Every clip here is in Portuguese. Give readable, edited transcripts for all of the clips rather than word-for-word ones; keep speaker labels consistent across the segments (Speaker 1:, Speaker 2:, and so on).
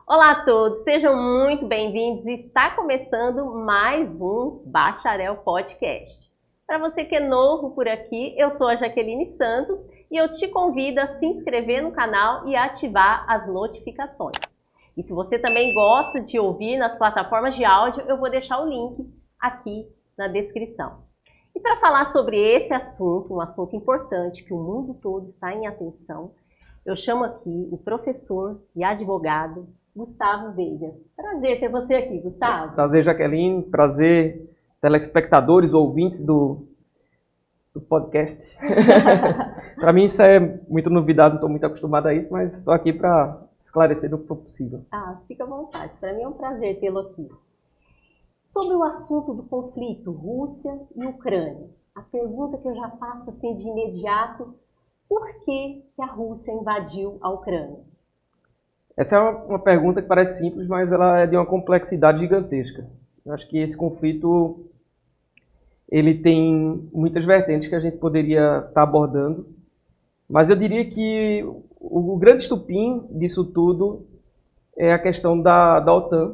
Speaker 1: Olá a todos, sejam muito bem-vindos. Está começando mais um Bacharel Podcast. Para você que é novo por aqui, eu sou a Jaqueline Santos e eu te convido a se inscrever no canal e ativar as notificações. E se você também gosta de ouvir nas plataformas de áudio, eu vou deixar o link aqui na descrição. E para falar sobre esse assunto, um assunto importante que o mundo todo está em atenção, eu chamo aqui o professor e advogado Gustavo Veiga. Prazer ter você aqui, Gustavo.
Speaker 2: Prazer, Jaqueline. Prazer, telespectadores, ouvintes do podcast. Para mim isso é muito novidade, não estou muito acostumado a isso, mas estou aqui para esclarecer o que for possível.
Speaker 1: Fica à vontade. Para mim é um prazer tê-lo aqui. Sobre o assunto do conflito Rússia e Ucrânia, a pergunta que eu já faço assim de imediato: por que a Rússia invadiu a Ucrânia?
Speaker 2: Essa é uma pergunta que parece simples, mas ela é de uma complexidade gigantesca. Eu acho que esse conflito ele tem muitas vertentes que a gente poderia estar abordando, mas eu diria que o grande estupim disso tudo é a questão da OTAN,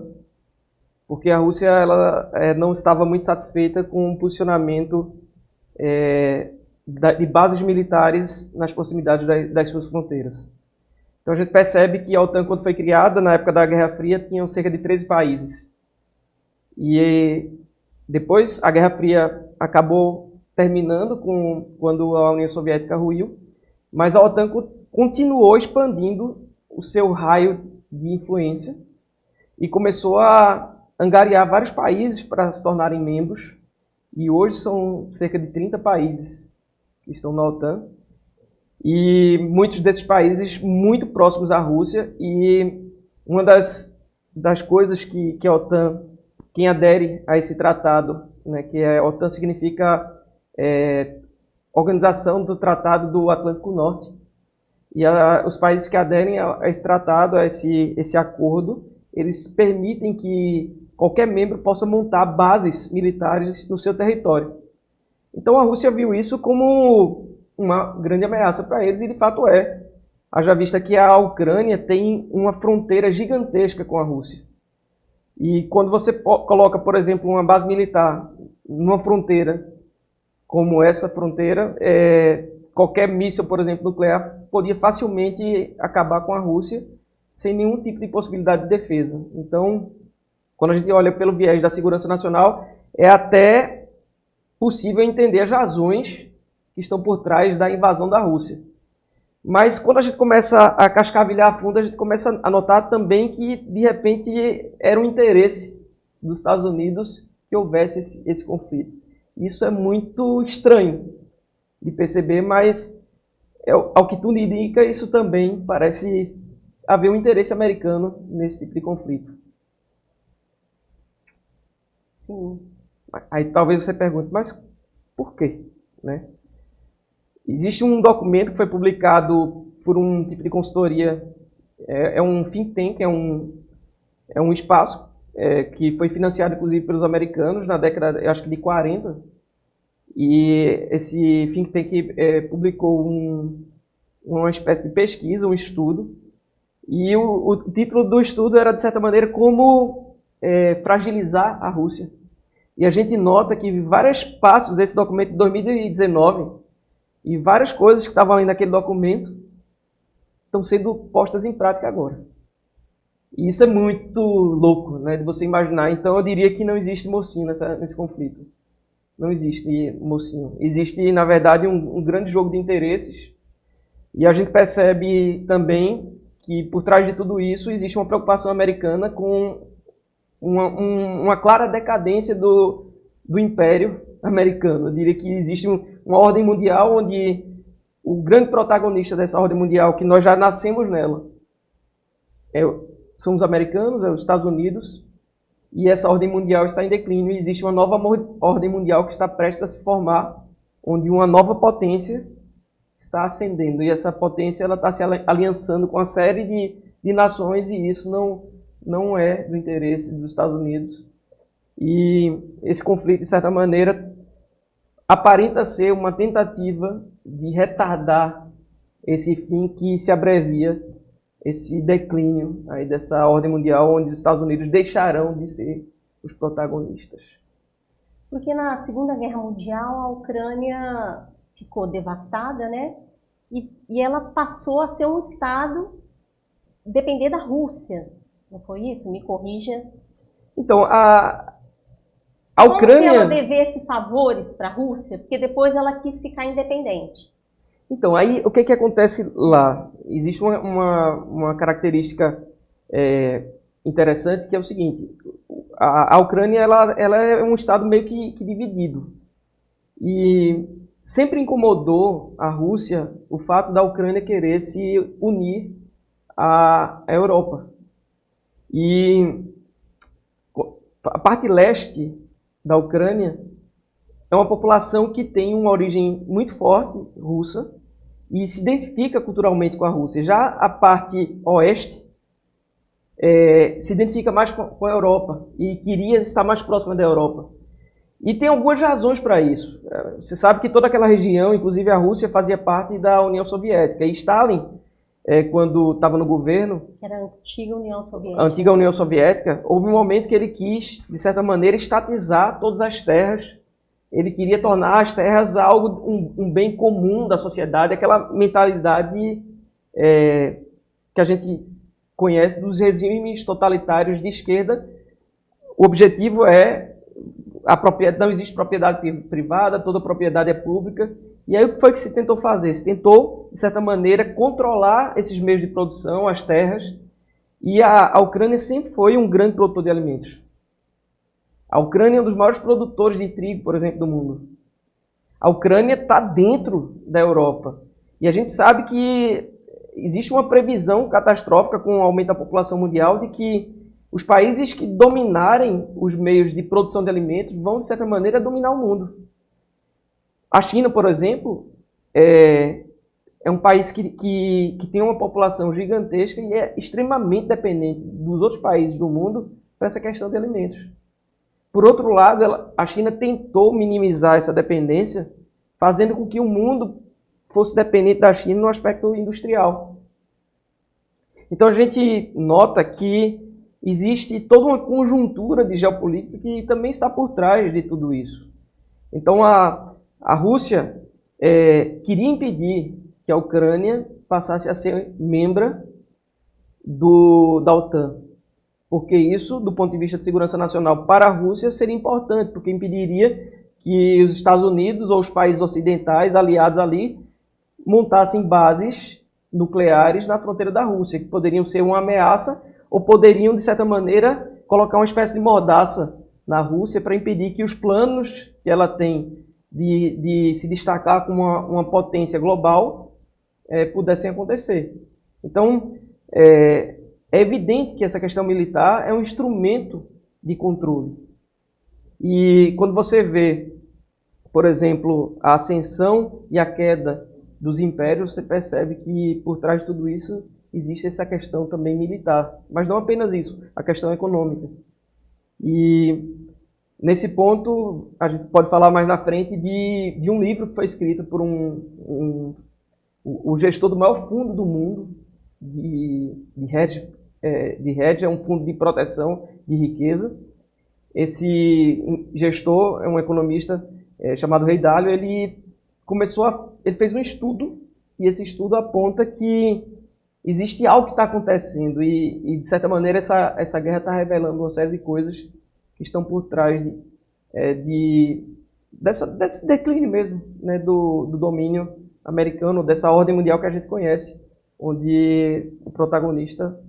Speaker 2: porque a Rússia ela não estava muito satisfeita com o posicionamento de bases militares nas proximidades das suas fronteiras. Então a gente percebe que a OTAN, quando foi criada, na época da Guerra Fria, tinham cerca de 13 países. E depois a Guerra Fria acabou terminando quando a União Soviética ruiu, mas a OTAN continuou expandindo o seu raio de influência e começou a angariar vários países para se tornarem membros. E hoje são cerca de 30 países que estão na OTAN. E muitos desses países muito próximos à Rússia, e uma das coisas que a OTAN, quem adere a esse tratado, né, que a OTAN significa Organização do Tratado do Atlântico Norte, e os países que aderem a esse tratado, a esse acordo, eles permitem que qualquer membro possa montar bases militares no seu território. Então a Rússia viu isso como uma grande ameaça para eles, e de fato é. Haja vista que a Ucrânia tem uma fronteira gigantesca com a Rússia. E quando você coloca, por exemplo, uma base militar numa fronteira como essa fronteira, qualquer míssil, por exemplo, nuclear, podia facilmente acabar com a Rússia sem nenhum tipo de possibilidade de defesa. Então, quando a gente olha pelo viés da segurança nacional, é até possível entender as razões que estão por trás da invasão da Rússia. Mas quando a gente começa a cascavilhar a fundo, a gente começa a notar também que, de repente, era um interesse dos Estados Unidos que houvesse esse conflito. Isso é muito estranho de perceber, mas, ao que tudo indica, isso também parece haver um interesse americano nesse tipo de conflito.
Speaker 1: Sim.
Speaker 2: Aí talvez você pergunte, mas por quê, né? Existe um documento que foi publicado por um tipo de consultoria, é um think tank, é um espaço que foi financiado inclusive pelos americanos na década, eu acho que de 40, e esse think tank publicou uma espécie de pesquisa, um estudo, e o título do estudo era, de certa maneira, como fragilizar a Rússia. E a gente nota que vários passos desse documento de 2019 e várias coisas que estavam ali naquele documento estão sendo postas em prática agora. E isso é muito louco, né, de você imaginar. Então eu diria que não existe mocinho nesse conflito. Não existe mocinho. Existe, na verdade, um grande jogo de interesses. E a gente percebe também que por trás de tudo isso existe uma preocupação americana com uma clara decadência do Império americano. Eu diria que existe uma ordem mundial onde o grande protagonista dessa ordem mundial, que nós já nascemos nela, são os americanos, os Estados Unidos, e essa ordem mundial está em declínio, e existe uma nova ordem mundial que está prestes a se formar, onde uma nova potência está ascendendo, e essa potência ela está se aliançando com uma série de nações, e isso não é do interesse dos Estados Unidos. E esse conflito, de certa maneira, aparenta ser uma tentativa de retardar esse fim que se abrevia esse declínio aí dessa ordem mundial, onde os Estados Unidos deixarão de ser os protagonistas.
Speaker 1: Porque na Segunda Guerra Mundial a Ucrânia ficou devastada, né? E ela passou a ser um estado depender da Rússia. Não foi isso? Me corrija.
Speaker 2: Então, a
Speaker 1: Como
Speaker 2: Ucrânia...
Speaker 1: se ela devesse favores para a Rússia? Porque depois ela quis ficar independente.
Speaker 2: Então, aí o que acontece lá? Existe uma característica interessante, que é o seguinte: a Ucrânia ela é um estado meio que dividido. E sempre incomodou a Rússia o fato da Ucrânia querer se unir à Europa. E a parte leste da Ucrânia é uma população que tem uma origem muito forte russa e se identifica culturalmente com a Rússia. Já a parte oeste se identifica mais com a Europa e queria estar mais próxima da Europa. E tem algumas razões para isso. Você sabe que toda aquela região, inclusive a Rússia, fazia parte da União Soviética. E Stalin, quando estava no governo...
Speaker 1: Era a antiga União Soviética.
Speaker 2: A antiga União Soviética, houve um momento que ele quis, de certa maneira, estatizar todas as terras. Ele queria tornar as terras algo, um bem comum da sociedade, aquela mentalidade que a gente conhece dos regimes totalitários de esquerda. O objetivo não existe propriedade privada, toda propriedade é pública. E aí o que foi que se tentou fazer? Se tentou, de certa maneira, controlar esses meios de produção, as terras. E a Ucrânia sempre foi um grande produtor de alimentos. A Ucrânia é um dos maiores produtores de trigo, por exemplo, do mundo. A Ucrânia está dentro da Europa. E a gente sabe que existe uma previsão catastrófica com o aumento da população mundial de que os países que dominarem os meios de produção de alimentos vão, de certa maneira, dominar o mundo. A China, por exemplo, é um país que tem uma população gigantesca e é extremamente dependente dos outros países do mundo para essa questão de alimentos. Por outro lado, a China tentou minimizar essa dependência, fazendo com que o mundo fosse dependente da China no aspecto industrial. Então a gente nota que existe toda uma conjuntura de geopolítica que também está por trás de tudo isso. Então a Rússia queria impedir que a Ucrânia passasse a ser membro da OTAN. Porque isso, do ponto de vista de segurança nacional para a Rússia, seria importante, porque impediria que os Estados Unidos ou os países ocidentais aliados ali montassem bases nucleares na fronteira da Rússia, que poderiam ser uma ameaça ou poderiam, de certa maneira, colocar uma espécie de mordaça na Rússia para impedir que os planos que ela tem de se destacar como uma potência global pudessem acontecer. Então, é evidente que essa questão militar é um instrumento de controle. E quando você vê, por exemplo, a ascensão e a queda dos impérios, você percebe que por trás de tudo isso existe essa questão também militar. Mas não apenas isso, a questão econômica. E nesse ponto, a gente pode falar mais na frente de um livro que foi escrito por o gestor do maior fundo do mundo, de hedge, é um fundo de proteção de riqueza. Esse gestor é um economista chamado Ray Dalio. Ele fez um estudo, e esse estudo aponta que existe algo que está acontecendo e, de certa maneira, essa guerra está revelando uma série de coisas que estão por trás desse declínio mesmo, né, do domínio americano, dessa ordem mundial que a gente conhece, onde o protagonista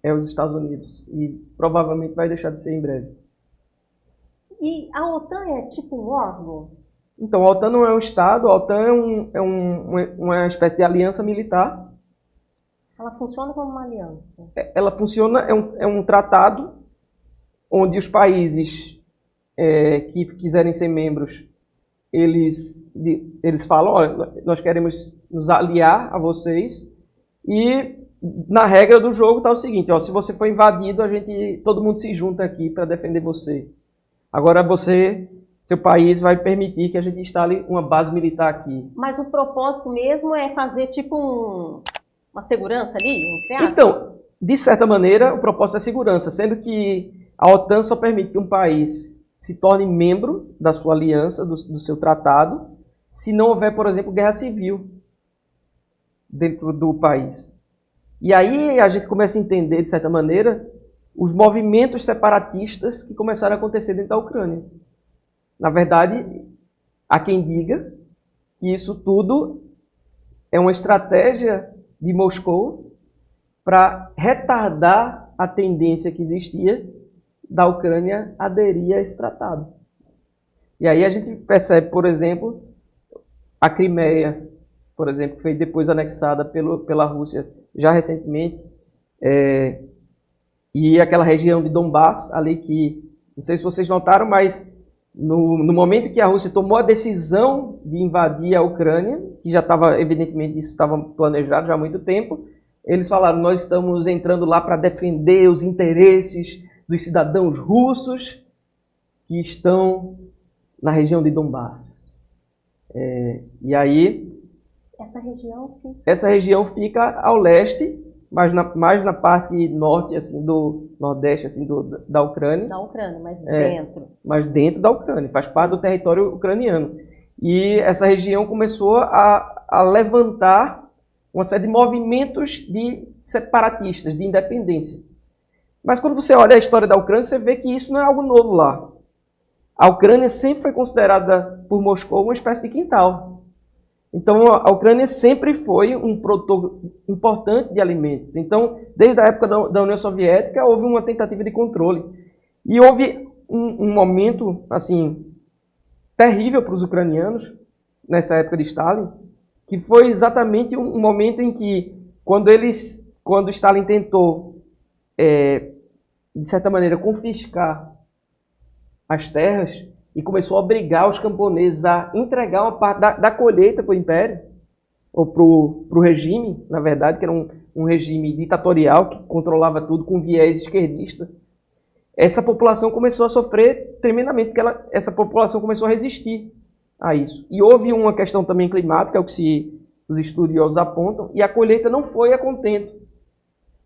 Speaker 2: é os Estados Unidos e provavelmente vai deixar de ser em breve.
Speaker 1: E a OTAN é tipo um órgão?
Speaker 2: Então, a OTAN não é um Estado, a OTAN é uma espécie de aliança militar.
Speaker 1: Ela funciona como uma aliança?
Speaker 2: Ela funciona, é um tratado onde os países que quiserem ser membros, eles falam, olha, nós queremos nos aliar a vocês, e na regra do jogo está o seguinte, ó, se você for invadido, todo mundo se junta aqui para defender você. Agora seu país vai permitir que a gente instale uma base militar aqui.
Speaker 1: Mas o propósito mesmo é fazer tipo uma segurança ali, entre aspas?
Speaker 2: Então, de certa maneira, o propósito é segurança, sendo que a OTAN só permite que um país se torne membro da sua aliança, do seu tratado, se não houver, por exemplo, guerra civil dentro do país. E aí a gente começa a entender, de certa maneira, os movimentos separatistas que começaram a acontecer dentro da Ucrânia. Na verdade, há quem diga que isso tudo é uma estratégia de Moscou para retardar a tendência que existia da Ucrânia aderir a esse tratado. E aí a gente percebe, por exemplo, a Crimeia, por exemplo, que foi depois anexada pela Rússia já recentemente, e aquela região de Donbass, ali que, não sei se vocês notaram, mas no momento que a Rússia tomou a decisão de invadir a Ucrânia, que já estava, evidentemente, isso estava planejado já há muito tempo, eles falaram, nós estamos entrando lá para defender os interesses dos cidadãos russos que estão na região de Donbass. E aí, essa região fica ao leste, mais na parte norte, assim, do nordeste, assim, da Ucrânia.
Speaker 1: Da Ucrânia, mas dentro.
Speaker 2: Mas dentro da Ucrânia, faz parte do território ucraniano. E essa região começou a levantar uma série de movimentos de separatistas, de independência. Mas quando você olha a história da Ucrânia, você vê que isso não é algo novo lá. A Ucrânia sempre foi considerada por Moscou uma espécie de quintal. Então, a Ucrânia sempre foi um produtor importante de alimentos. Então, desde a época da União Soviética, houve uma tentativa de controle. E houve um momento, assim, terrível para os ucranianos, nessa época de Stalin, que foi exatamente um momento em que, quando Stalin tentou, de certa maneira, confiscar as terras, e começou a obrigar os camponeses a entregar uma parte da colheita para o império, ou para o regime, na verdade, que era um regime ditatorial que controlava tudo com viés esquerdista. Essa população começou a sofrer tremendamente, porque essa população começou a resistir a isso. E houve uma questão também climática, é o que os estudiosos apontam, e a colheita não foi a contento.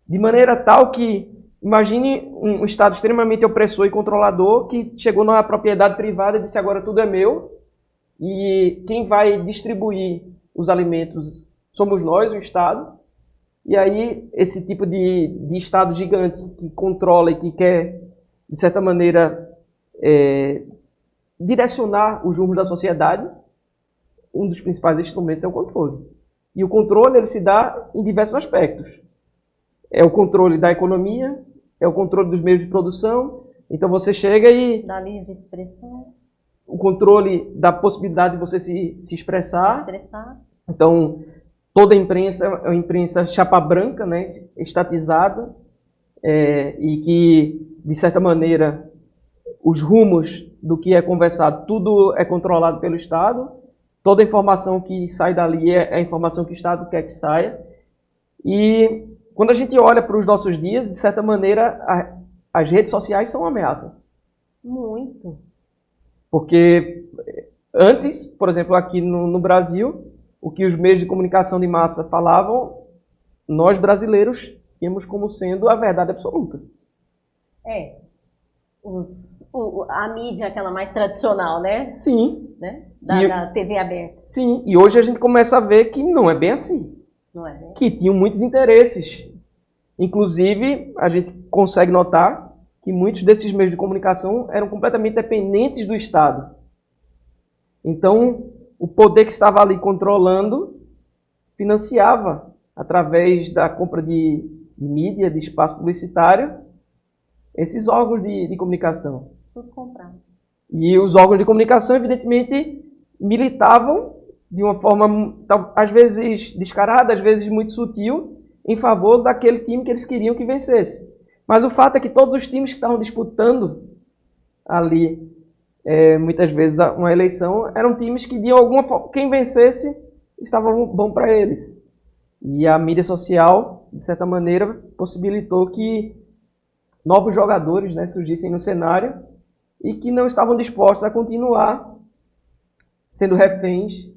Speaker 2: De maneira tal que, imagine um Estado extremamente opressor e controlador que chegou na propriedade privada e disse agora tudo é meu e quem vai distribuir os alimentos somos nós, o Estado. E aí esse tipo de Estado gigante que controla e que quer, de certa maneira, direcionar os rumos da sociedade, um dos principais instrumentos é o controle. E o controle ele se dá em diversos aspectos. É o controle da economia, é o controle dos meios de produção. Então você chega e...
Speaker 1: Da livre expressão.
Speaker 2: O controle da possibilidade de você se expressar. Então, toda a imprensa é uma imprensa chapa branca, né, estatizada, e que, de certa maneira, os rumos do que é conversado, tudo é controlado pelo Estado. Toda a informação que sai dali é a informação que o Estado quer que saia. E quando a gente olha para os nossos dias, de certa maneira, as redes sociais são uma ameaça.
Speaker 1: Muito.
Speaker 2: Porque antes, por exemplo, aqui no Brasil, o que os meios de comunicação de massa falavam, nós brasileiros tínhamos como sendo a verdade absoluta.
Speaker 1: A mídia, aquela mais tradicional, né?
Speaker 2: Sim.
Speaker 1: Né? Da TV aberta.
Speaker 2: Sim, e hoje a gente começa a ver que não é bem assim.
Speaker 1: Não é, né?
Speaker 2: Que tinham muitos interesses. Inclusive, a gente consegue notar que muitos desses meios de comunicação eram completamente dependentes do Estado. Então, o poder que estava ali controlando financiava, através da compra de mídia, de espaço publicitário, esses órgãos de comunicação.
Speaker 1: Tudo comprado.
Speaker 2: E os órgãos de comunicação, evidentemente, militavam de uma forma, às vezes descarada, às vezes muito sutil, em favor daquele time que eles queriam que vencesse. Mas o fato é que todos os times que estavam disputando ali, muitas vezes, uma eleição, eram times que, de alguma forma, quem vencesse, estava bom para eles. E a mídia social, de certa maneira, possibilitou que novos jogadores, né, surgissem no cenário e que não estavam dispostos a continuar sendo reféns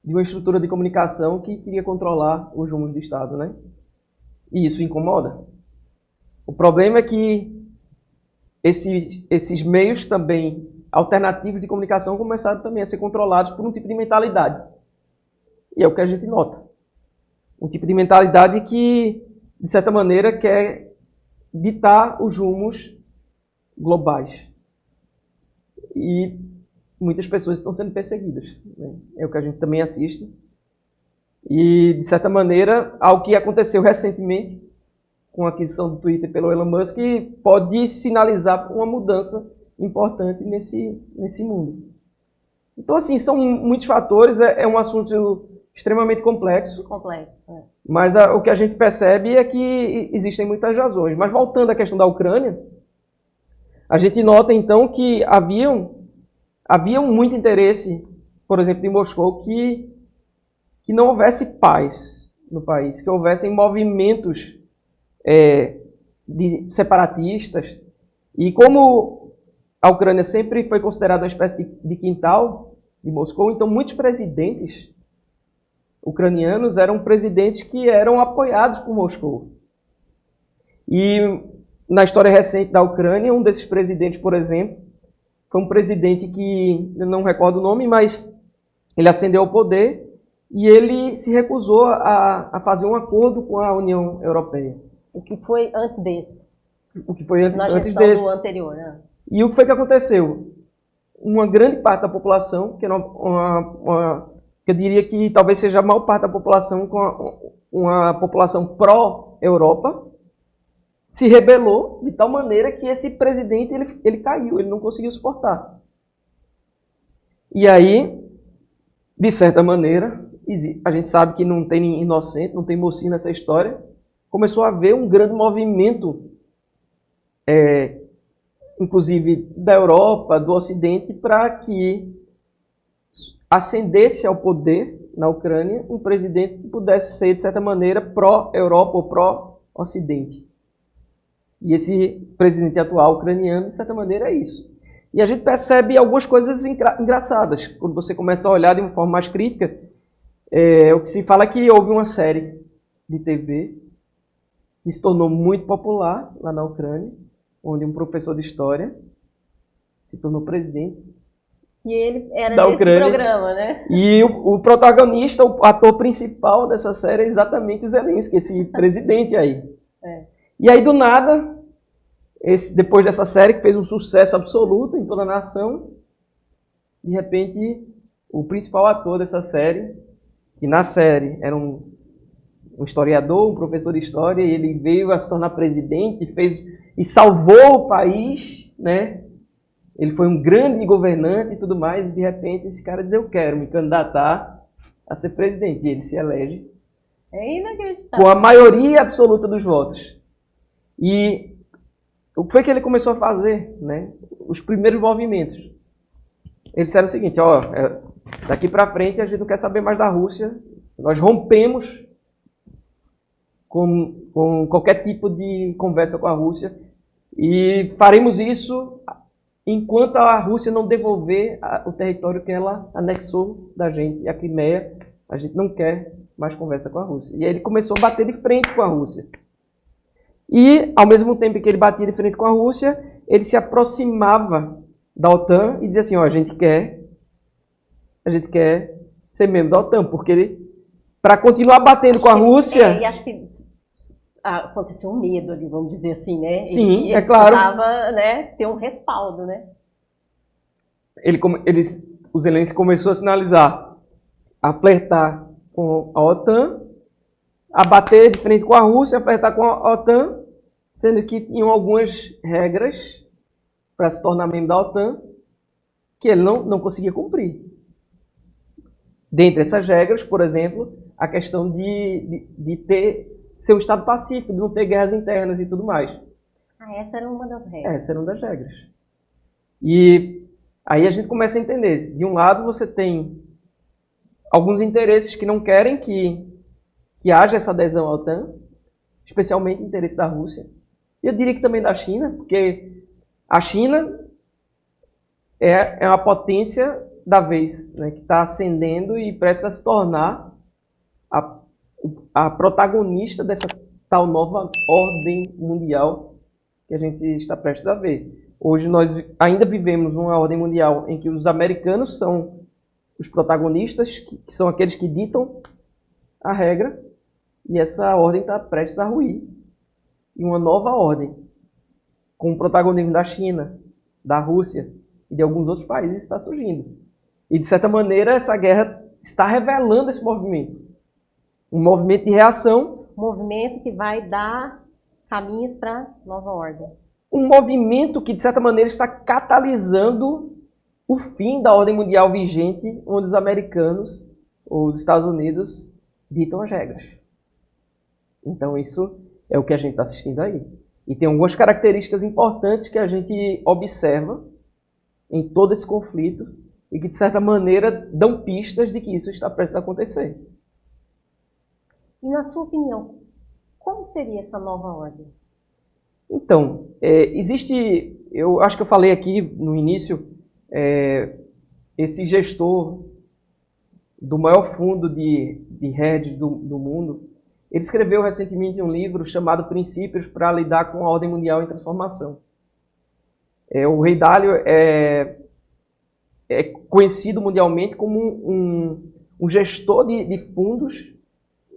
Speaker 2: de uma estrutura de comunicação que queria controlar os rumos do Estado, né? E isso incomoda. O problema é que esses meios também alternativos de comunicação começaram também a ser controlados por um tipo de mentalidade. E é o que a gente nota. Um tipo de mentalidade que, de certa maneira, quer ditar os rumos globais. E muitas pessoas estão sendo perseguidas, né? É o que a gente também assiste. E, de certa maneira, algo que aconteceu recentemente com a aquisição do Twitter pelo Elon Musk pode sinalizar uma mudança importante nesse mundo. Então, assim, são muitos fatores, é um assunto extremamente complexo. Mas o que a gente percebe é que existem muitas razões. Mas voltando à questão da Ucrânia, a gente nota, então, que havia muito interesse, por exemplo, de Moscou, que não houvesse paz no país, que houvessem movimentos separatistas. E como a Ucrânia sempre foi considerada uma espécie de quintal de Moscou, então muitos presidentes ucranianos eram presidentes que eram apoiados por Moscou. E na história recente da Ucrânia, um desses presidentes, por exemplo, foi um presidente que, eu não recordo o nome, mas ele ascendeu ao poder e ele se recusou a fazer um acordo com a União Europeia.
Speaker 1: O que foi antes desse?
Speaker 2: O que foi
Speaker 1: Na
Speaker 2: antes
Speaker 1: gestão
Speaker 2: desse.
Speaker 1: do anterior, né?
Speaker 2: E o que foi que aconteceu? Uma grande parte da população, que eu diria que talvez seja a maior parte da população, com uma população pró-Europa, se rebelou de tal maneira que esse presidente ele caiu, ele não conseguiu suportar. E aí, de certa maneira, a gente sabe que não tem inocente, não tem mocinho nessa história, começou a haver um grande movimento, inclusive da Europa, do Ocidente, para que ascendesse ao poder na Ucrânia um presidente que pudesse ser, de certa maneira, pró-Europa ou pró-Ocidente. E esse presidente atual ucraniano, de certa maneira, é isso. E a gente percebe algumas coisas engraçadas. Quando você começa a olhar de uma forma mais crítica, o que se fala é que houve uma série de TV que se tornou muito popular lá na Ucrânia, onde um professor de história se tornou presidente.
Speaker 1: E ele era
Speaker 2: da
Speaker 1: desse
Speaker 2: Ucrânia.
Speaker 1: Programa, né?
Speaker 2: E o protagonista, o ator principal dessa série é exatamente o Zelensky, esse presidente aí. E aí, do nada, depois dessa série que fez um sucesso absoluto em toda a nação, de repente, o principal ator dessa série, que na série era um historiador, um professor de história, e ele veio a se tornar presidente e salvou o país, né? Ele foi um grande governante e tudo mais, e de repente esse cara diz: eu quero me candidatar a ser presidente. E ele se elege
Speaker 1: É inacreditável.
Speaker 2: com a maioria absoluta dos votos. E o que foi que ele começou a fazer, né? Os primeiros movimentos. Eles disseram o seguinte: daqui para frente a gente não quer saber mais da Rússia, nós rompemos com qualquer tipo de conversa com a Rússia e faremos isso enquanto a Rússia não devolver o território que ela anexou da gente, e a Crimeia. A gente não quer mais conversa com a Rússia. E aí ele começou a bater de frente com a Rússia. E, ao mesmo tempo que ele batia de frente com a Rússia, ele se aproximava da OTAN e dizia assim: a gente quer ser membro da OTAN, porque para continuar batendo com a Rússia...
Speaker 1: E acho que aconteceu um medo ali, vamos dizer assim, né?
Speaker 2: Sim, é claro.
Speaker 1: Ele precisava, né, ter um respaldo, né?
Speaker 2: O Zelensky começou a sinalizar, a flertar com a OTAN, a bater de frente com a Rússia, a flertar com a OTAN, sendo que tinham algumas regras para se tornar membro da OTAN que ele não conseguia cumprir. Dentre essas regras, por exemplo, a questão de ser um Estado pacífico, de não ter guerras internas e tudo mais.
Speaker 1: Essa era uma das regras.
Speaker 2: Essa era uma das regras. E aí a gente começa a entender. De um lado, você tem alguns interesses que não querem que haja essa adesão à OTAN, especialmente o interesse da Rússia. E eu diria que também da China, porque a China é uma potência da vez, né, que está ascendendo e precisa se tornar a protagonista dessa tal nova ordem mundial que a gente está prestes a ver. Hoje nós ainda vivemos uma ordem mundial em que os americanos são os protagonistas, que são aqueles que ditam a regra, e essa ordem está prestes a ruir. E uma nova ordem, com o protagonismo da China, da Rússia e de alguns outros países, está surgindo. E, de certa maneira, essa guerra está revelando esse movimento. Um movimento de reação.
Speaker 1: Um movimento que vai dar caminhos para nova ordem.
Speaker 2: Um movimento que, de certa maneira, está catalisando o fim da ordem mundial vigente, onde os americanos, ou os Estados Unidos, ditam as regras. Então, isso é o que a gente está assistindo aí. E tem algumas características importantes que a gente observa em todo esse conflito e que, de certa maneira, dão pistas de que isso está prestes a acontecer.
Speaker 1: E, na sua opinião, como seria essa nova ordem?
Speaker 2: Então, existe, eu acho que eu falei aqui no início, esse gestor do maior fundo de hedge do mundo, ele escreveu recentemente um livro chamado Princípios para lidar com a ordem mundial em transformação. O Ray Dalio é conhecido mundialmente como um gestor de fundos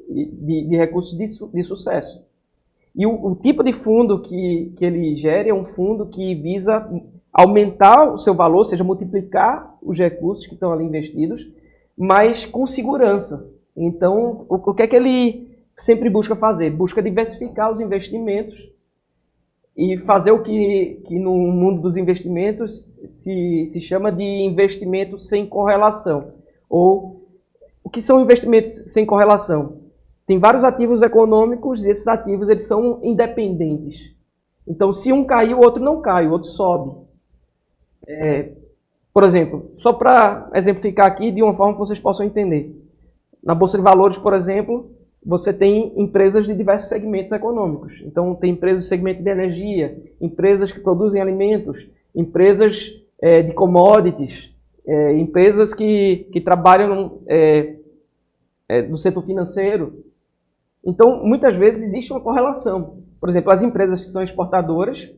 Speaker 2: de recursos de sucesso. E o tipo de fundo que ele gera é um fundo que visa aumentar o seu valor, ou seja, multiplicar os recursos que estão ali investidos, mas com segurança. Então, o que é que ele sempre busca fazer? Busca diversificar os investimentos e fazer o que no mundo dos investimentos se chama de investimento sem correlação. Ou o que são investimentos sem correlação? Tem vários ativos econômicos e esses ativos eles são independentes. Então, se um cair, o outro não cai, o outro sobe. Por exemplo, só para exemplificar aqui de uma forma que vocês possam entender. Na Bolsa de Valores, por exemplo, você tem empresas de diversos segmentos econômicos. Então, tem empresas do segmento de energia, empresas que produzem alimentos, empresas de commodities, empresas que trabalham no setor financeiro. Então, muitas vezes existe uma correlação. Por exemplo, as empresas que são exportadoras,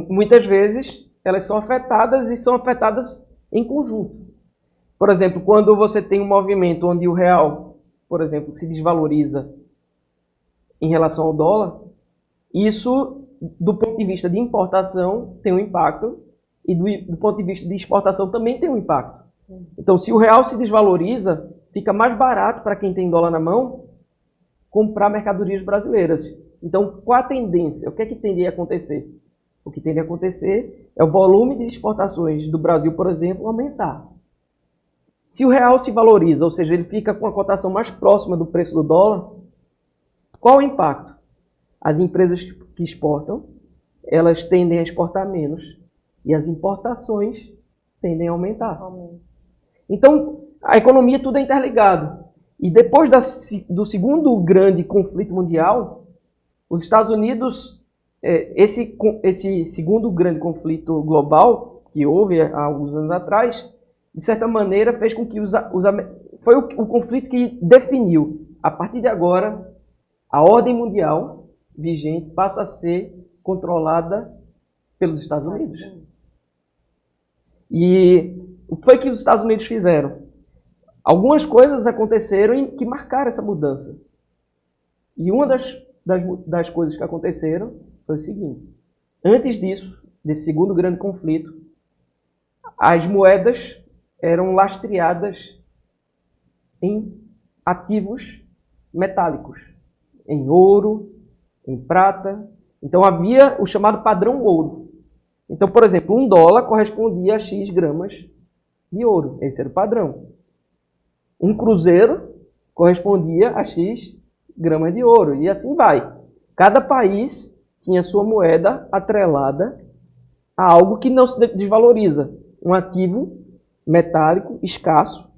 Speaker 2: muitas vezes elas são afetadas e são afetadas em conjunto. Por exemplo, quando você tem um movimento onde o real, por exemplo, se desvaloriza em relação ao dólar, isso, do ponto de vista de importação, tem um impacto, e do ponto de vista de exportação também tem um impacto. Então, se o real se desvaloriza, fica mais barato para quem tem dólar na mão comprar mercadorias brasileiras. Então, qual a tendência? O que é que tende a acontecer? O que tende a acontecer é o volume de exportações do Brasil, por exemplo, aumentar. Se o real se valoriza, ou seja, ele fica com a cotação mais próxima do preço do dólar, qual o impacto? As empresas que exportam, elas tendem a exportar menos e as importações tendem a aumentar. Então, a economia tudo é interligado. E depois do segundo grande conflito mundial, os Estados Unidos, esse segundo grande conflito global que houve há alguns anos atrás, de certa maneira fez com que foi o conflito que definiu, a partir de agora, a ordem mundial vigente passa a ser controlada pelos Estados Unidos. E o que foi que os Estados Unidos fizeram? Algumas coisas aconteceram que marcaram essa mudança. E uma das coisas que aconteceram foi o seguinte. Antes disso, desse segundo grande conflito, as moedas eram lastreadas em ativos metálicos, em ouro, em prata. Então havia o chamado padrão ouro. Então, por exemplo, $1 correspondia a X gramas de ouro. Esse era o padrão. Um cruzeiro correspondia a X gramas de ouro. E assim vai. Cada país tinha sua moeda atrelada a algo que não se desvaloriza. Um ativo metálico, escasso,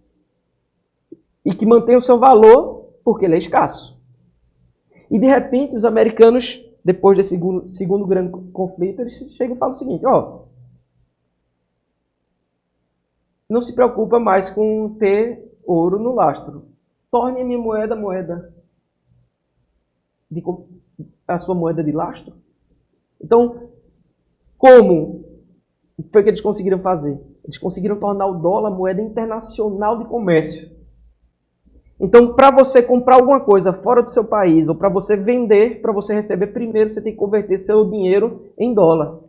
Speaker 2: e que mantém o seu valor porque ele é escasso. E de repente os americanos, depois desse segundo grande conflito, eles chegam e falam o seguinte, não se preocupa mais com ter ouro no lastro. Torne a minha moeda a sua moeda de lastro. Então, como foi que eles conseguiram fazer? Eles conseguiram tornar o dólar moeda internacional de comércio. Então, para você comprar alguma coisa fora do seu país, ou para você vender, para você receber primeiro, você tem que converter seu dinheiro em dólar.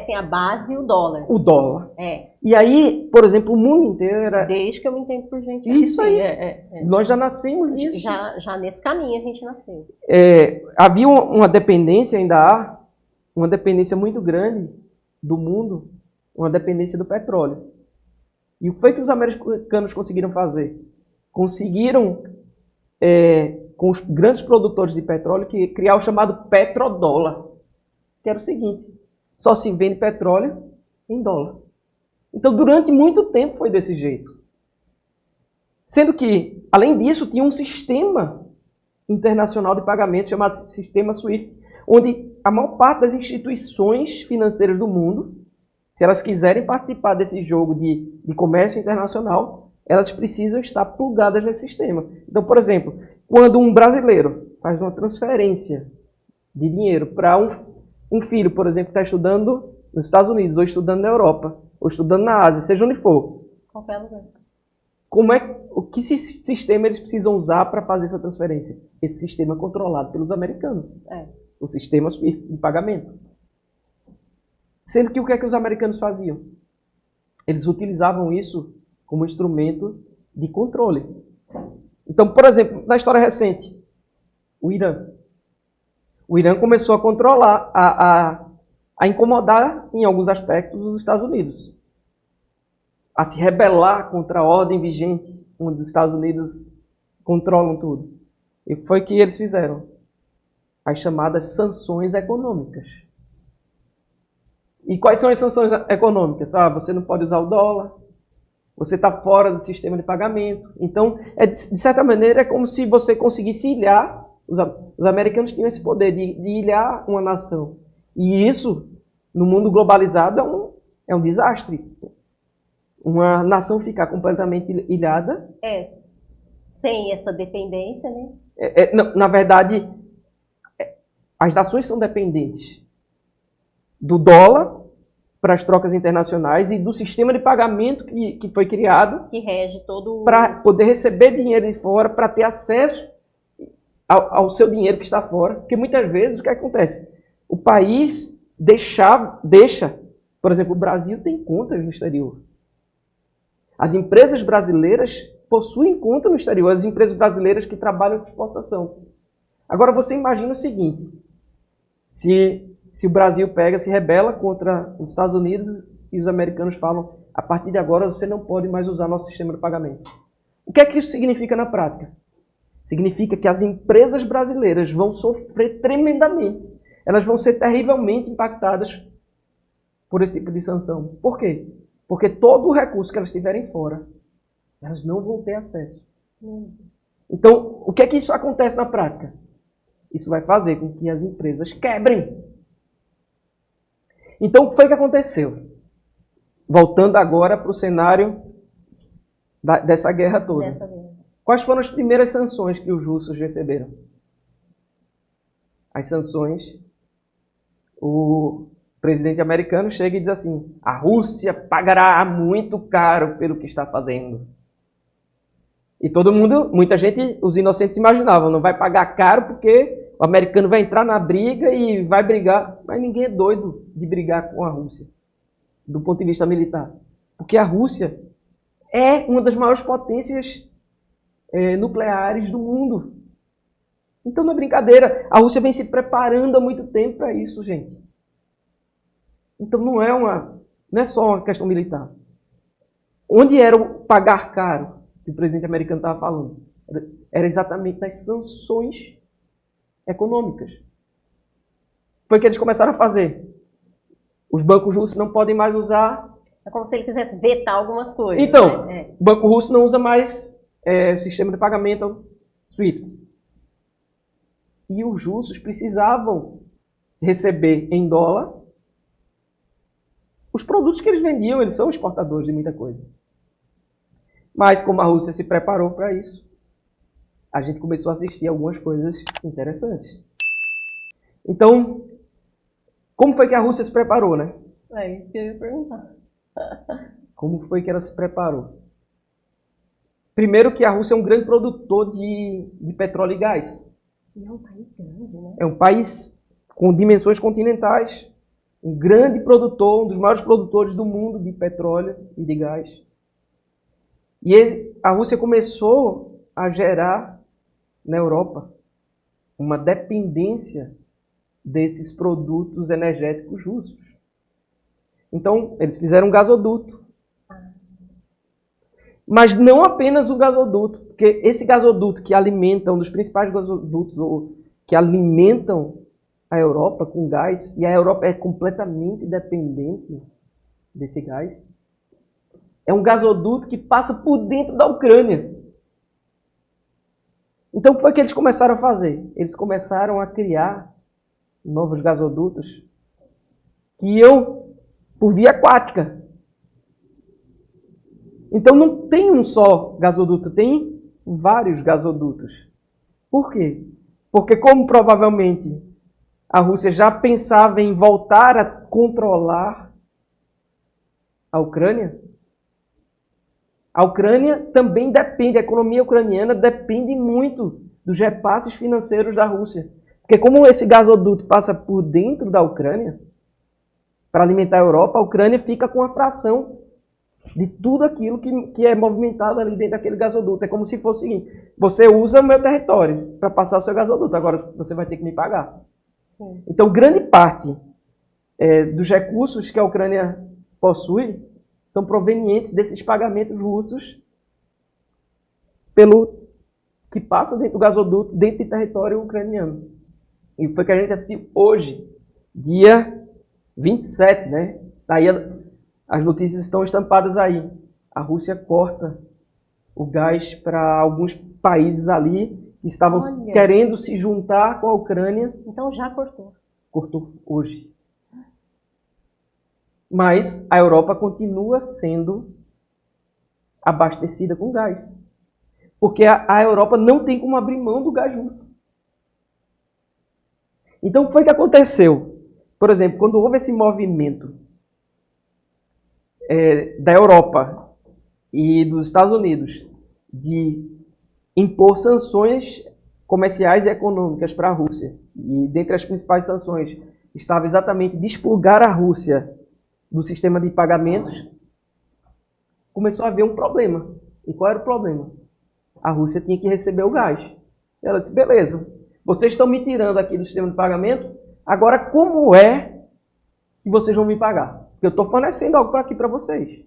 Speaker 1: Tem a base e o dólar.
Speaker 2: O dólar.
Speaker 1: É.
Speaker 2: E aí, por exemplo, o mundo inteiro era...
Speaker 1: Desde que eu me entendo por gente.
Speaker 2: Isso aí. Nós já nascemos
Speaker 1: nisso.
Speaker 2: nisso.
Speaker 1: Já nesse caminho a gente nasceu.
Speaker 2: Havia uma dependência, ainda há, uma dependência muito grande do mundo, uma dependência do petróleo. E o que foi que os americanos conseguiram fazer? Conseguiram, com os grandes produtores de petróleo, criar o chamado petrodólar, que era o seguinte: só se vende petróleo em dólar. Então, durante muito tempo foi desse jeito. Sendo que, além disso, tinha um sistema internacional de pagamento chamado Sistema SWIFT, onde a maior parte das instituições financeiras do mundo, se elas quiserem participar desse jogo de comércio internacional, elas precisam estar plugadas nesse sistema. Então, por exemplo, quando um brasileiro faz uma transferência de dinheiro para um filho, por exemplo, que está estudando nos Estados Unidos, ou estudando na Europa, ou estudando na Ásia, seja onde for.
Speaker 1: Qualquer lugar.
Speaker 2: Que sistema eles precisam usar para fazer essa transferência? Esse sistema é controlado pelos americanos. O sistema SWIFT de pagamento. Sendo que o que é que os americanos faziam? Eles utilizavam isso como instrumento de controle. Então, por exemplo, na história recente, o Irã. O Irã começou a controlar, a incomodar em alguns aspectos os Estados Unidos. A se rebelar contra a ordem vigente, onde os Estados Unidos controlam tudo. E foi o que eles fizeram. As chamadas sanções econômicas. E quais são as sanções econômicas? Você não pode usar o dólar, você está fora do sistema de pagamento. Então, de certa maneira, é como se você conseguisse ilhar. Os americanos tinham esse poder de ilhar uma nação. E isso, no mundo globalizado, é um desastre. Uma nação ficar completamente ilhada.
Speaker 1: Sem essa dependência, né?
Speaker 2: Na verdade, as nações são dependentes do dólar para as trocas internacionais e do sistema de pagamento que foi criado,
Speaker 1: que rege todo,
Speaker 2: para poder receber dinheiro de fora, para ter acesso ao seu dinheiro que está fora. Porque muitas vezes o que acontece? O país deixa, por exemplo, o Brasil tem contas no exterior. As empresas brasileiras possuem conta no exterior, as empresas brasileiras que trabalham com exportação. Agora você imagina o seguinte: se o Brasil se rebela contra os Estados Unidos e os americanos falam, a partir de agora você não pode mais usar nosso sistema de pagamento. O que é que isso significa na prática? Significa que as empresas brasileiras vão sofrer tremendamente. Elas vão ser terrivelmente impactadas por esse tipo de sanção. Por quê? Porque todo o recurso que elas tiverem fora, elas não vão ter acesso. Então, o que é que isso acontece na prática? Isso vai fazer com que as empresas quebrem. Então, o que foi que aconteceu? Voltando agora para o cenário dessa guerra toda. Quais foram as primeiras sanções que os russos receberam? As sanções, o presidente americano chega e diz assim: a Rússia pagará muito caro pelo que está fazendo. E todo mundo, muita gente, os inocentes imaginavam, não vai pagar caro porque o americano vai entrar na briga e vai brigar. Mas ninguém é doido de brigar com a Rússia, do ponto de vista militar. Porque a Rússia é uma das maiores potências nucleares do mundo. Então não é brincadeira. A Rússia vem se preparando há muito tempo para isso, gente. Então não é só uma questão militar. Onde era o pagar caro que o presidente americano estava falando? Era exatamente nas sanções econômicas. Foi o que eles começaram a fazer. Os bancos russos não podem mais usar...
Speaker 1: É como se ele quisesse vetar algumas coisas.
Speaker 2: Então, o banco russo não usa mais o sistema de pagamento SWIFT. E os russos precisavam receber em dólar os produtos que eles vendiam, eles são exportadores de muita coisa. Mas como a Rússia se preparou para isso, a gente começou a assistir algumas coisas interessantes. Então, como foi que a Rússia se preparou, né?
Speaker 1: É isso que eu ia perguntar.
Speaker 2: Como foi que ela se preparou? Primeiro que a Rússia é um grande produtor de petróleo e gás.
Speaker 1: E é um país grande, né?
Speaker 2: É um país com dimensões continentais, um grande produtor, um dos maiores produtores do mundo de petróleo e de gás. E a Rússia começou a gerar na Europa uma dependência desses produtos energéticos russos. Então, eles fizeram um gasoduto. Mas não apenas o gasoduto, porque esse gasoduto que alimenta, um dos principais gasodutos que alimentam a Europa com gás, e a Europa é completamente dependente desse gás, é um gasoduto que passa por dentro da Ucrânia. Então, o que foi que eles começaram a fazer? Eles começaram a criar novos gasodutos que iam por via aquática. Então, não tem um só gasoduto, tem vários gasodutos. Por quê? Porque como provavelmente a Rússia já pensava em voltar a controlar a Ucrânia também depende, a economia ucraniana depende muito dos repasses financeiros da Rússia. Porque como esse gasoduto passa por dentro da Ucrânia, para alimentar a Europa, a Ucrânia fica com a fração de tudo aquilo que é movimentado ali dentro daquele gasoduto. É como se fosse o seguinte: você usa o meu território para passar o seu gasoduto, agora você vai ter que me pagar. Sim. Então, grande parte dos recursos que a Ucrânia possui são provenientes desses pagamentos russos que passam dentro do gasoduto, dentro do território ucraniano. E foi que a gente assistiu hoje, dia 27, né? Daí as notícias estão estampadas aí. A Rússia corta o gás para alguns países ali que estavam querendo se juntar com a Ucrânia.
Speaker 1: Então já cortou.
Speaker 2: Cortou hoje. Mas a Europa continua sendo abastecida com gás. Porque a Europa não tem como abrir mão do gás russo. Então, o que foi que aconteceu? Por exemplo, quando houve esse movimento da Europa e dos Estados Unidos de impor sanções comerciais e econômicas para a Rússia, e dentre as principais sanções estava exatamente desplugar a Rússia do sistema de pagamentos, começou a haver um problema. E qual era o problema? A Rússia tinha que receber o gás. Ela disse: beleza, vocês estão me tirando aqui do sistema de pagamento, agora como é que vocês vão me pagar? Porque eu estou fornecendo algo aqui para vocês.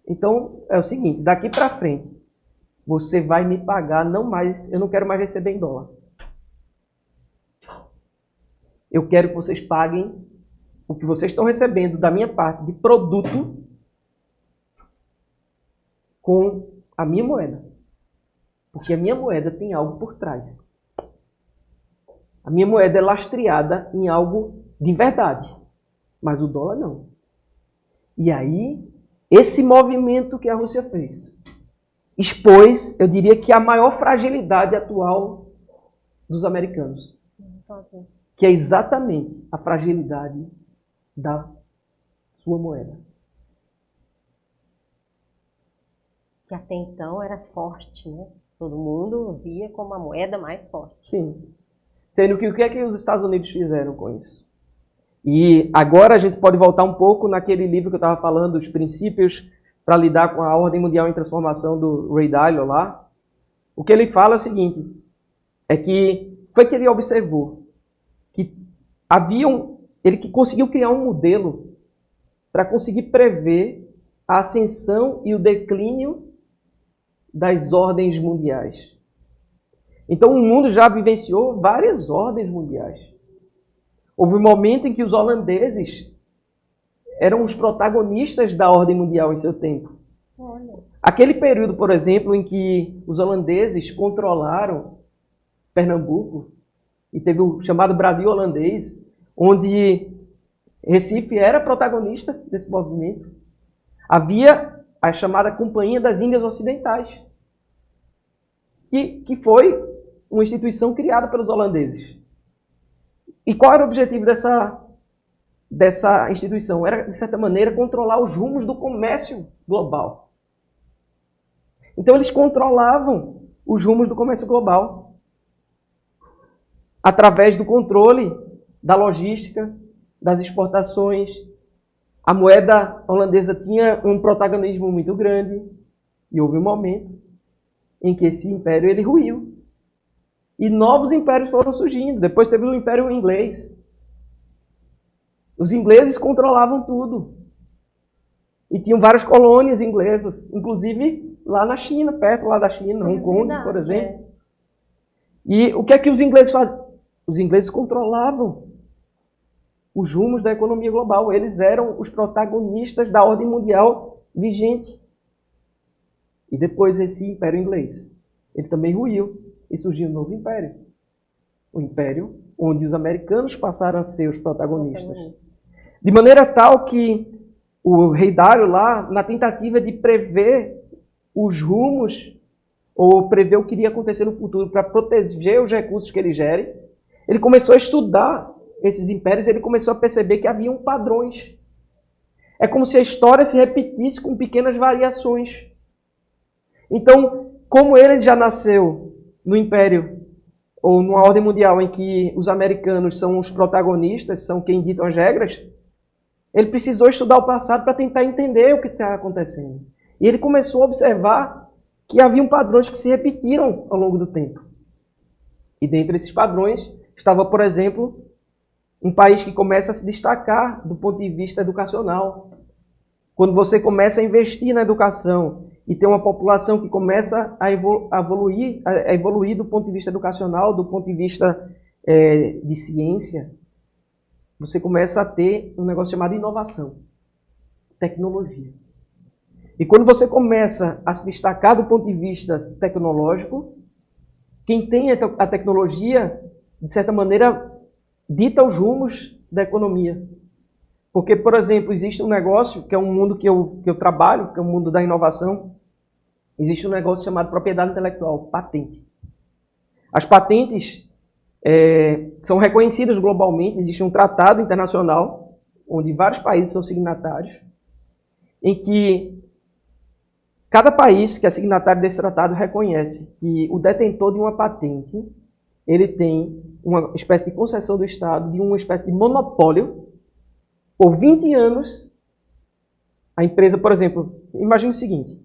Speaker 2: Então, é o seguinte: daqui para frente, você vai me pagar, não mais, eu não quero mais receber em dólar. Eu quero que vocês paguem o que vocês estão recebendo da minha parte de produto com a minha moeda. Porque a minha moeda tem algo por trás. A minha moeda é lastreada em algo de verdade. Mas o dólar não. E aí, esse movimento que a Rússia fez expôs, eu diria que a maior fragilidade atual dos americanos. Que é exatamente a fragilidade da sua moeda.
Speaker 1: Que até então era forte, né? Todo mundo via como a moeda mais forte.
Speaker 2: Sim. Sendo que o que é que os Estados Unidos fizeram com isso? E agora a gente pode voltar um pouco naquele livro que eu estava falando, Os Princípios para lidar com a Ordem Mundial em Transformação, do Ray Dalio lá. O que ele fala é o seguinte, é que foi que ele observou que ele que conseguiu criar um modelo para conseguir prever a ascensão e o declínio das ordens mundiais. Então o mundo já vivenciou várias ordens mundiais. Houve um momento em que os holandeses eram os protagonistas da ordem mundial em seu tempo.
Speaker 1: Olha.
Speaker 2: Aquele período, por exemplo, em que os holandeses controlaram Pernambuco, e teve o chamado Brasil holandês, onde Recife era protagonista desse movimento. Havia a chamada Companhia das Índias Ocidentais, que foi uma instituição criada pelos holandeses. E qual era o objetivo dessa instituição? Era, de certa maneira, controlar os rumos do comércio global. Então, eles controlavam os rumos do comércio global através do controle da logística, das exportações. A moeda holandesa tinha um protagonismo muito grande e houve um momento em que esse império ele ruiu. E novos impérios foram surgindo. Depois teve o Império Inglês. Os ingleses controlavam tudo. E tinham várias colônias inglesas, inclusive lá na China, perto lá da China, Hong Kong, por exemplo. E o que é que os ingleses faziam? Os ingleses controlavam os rumos da economia global. Eles eram os protagonistas da ordem mundial vigente. E depois esse Império Inglês, ele também ruiu e surgiu um novo império. O império onde os americanos passaram a ser os protagonistas. De maneira tal que o rei Dário lá, na tentativa de prever os rumos ou prever o que iria acontecer no futuro para proteger os recursos que ele gere, ele começou a estudar esses impérios, ele começou a perceber que haviam padrões. É como se a história se repetisse com pequenas variações. Então, como ele já nasceu no império, ou numa ordem mundial em que os americanos são os protagonistas, são quem ditam as regras, ele precisou estudar o passado para tentar entender o que está acontecendo. E ele começou a observar que haviam padrões que se repetiram ao longo do tempo. E dentre esses padrões estava, por exemplo, um país que começa a se destacar do ponto de vista educacional. Quando você começa a investir na educação e tem uma população que começa a evoluir do ponto de vista educacional, do ponto de vista de ciência, você começa a ter um negócio chamado inovação, tecnologia. E quando você começa a se destacar do ponto de vista tecnológico, quem tem a tecnologia, de certa maneira, dita os rumos da economia. Porque, por exemplo, existe um negócio, que é um mundo que eu trabalho, que é o mundo da inovação, existe um negócio chamado propriedade intelectual, patente. As patentes são reconhecidas globalmente, existe um tratado internacional, onde vários países são signatários, em que cada país que é signatário desse tratado reconhece que o detentor de uma patente, ele tem uma espécie de concessão do Estado, de uma espécie de monopólio. Por 20 anos, a empresa, por exemplo, imagine o seguinte,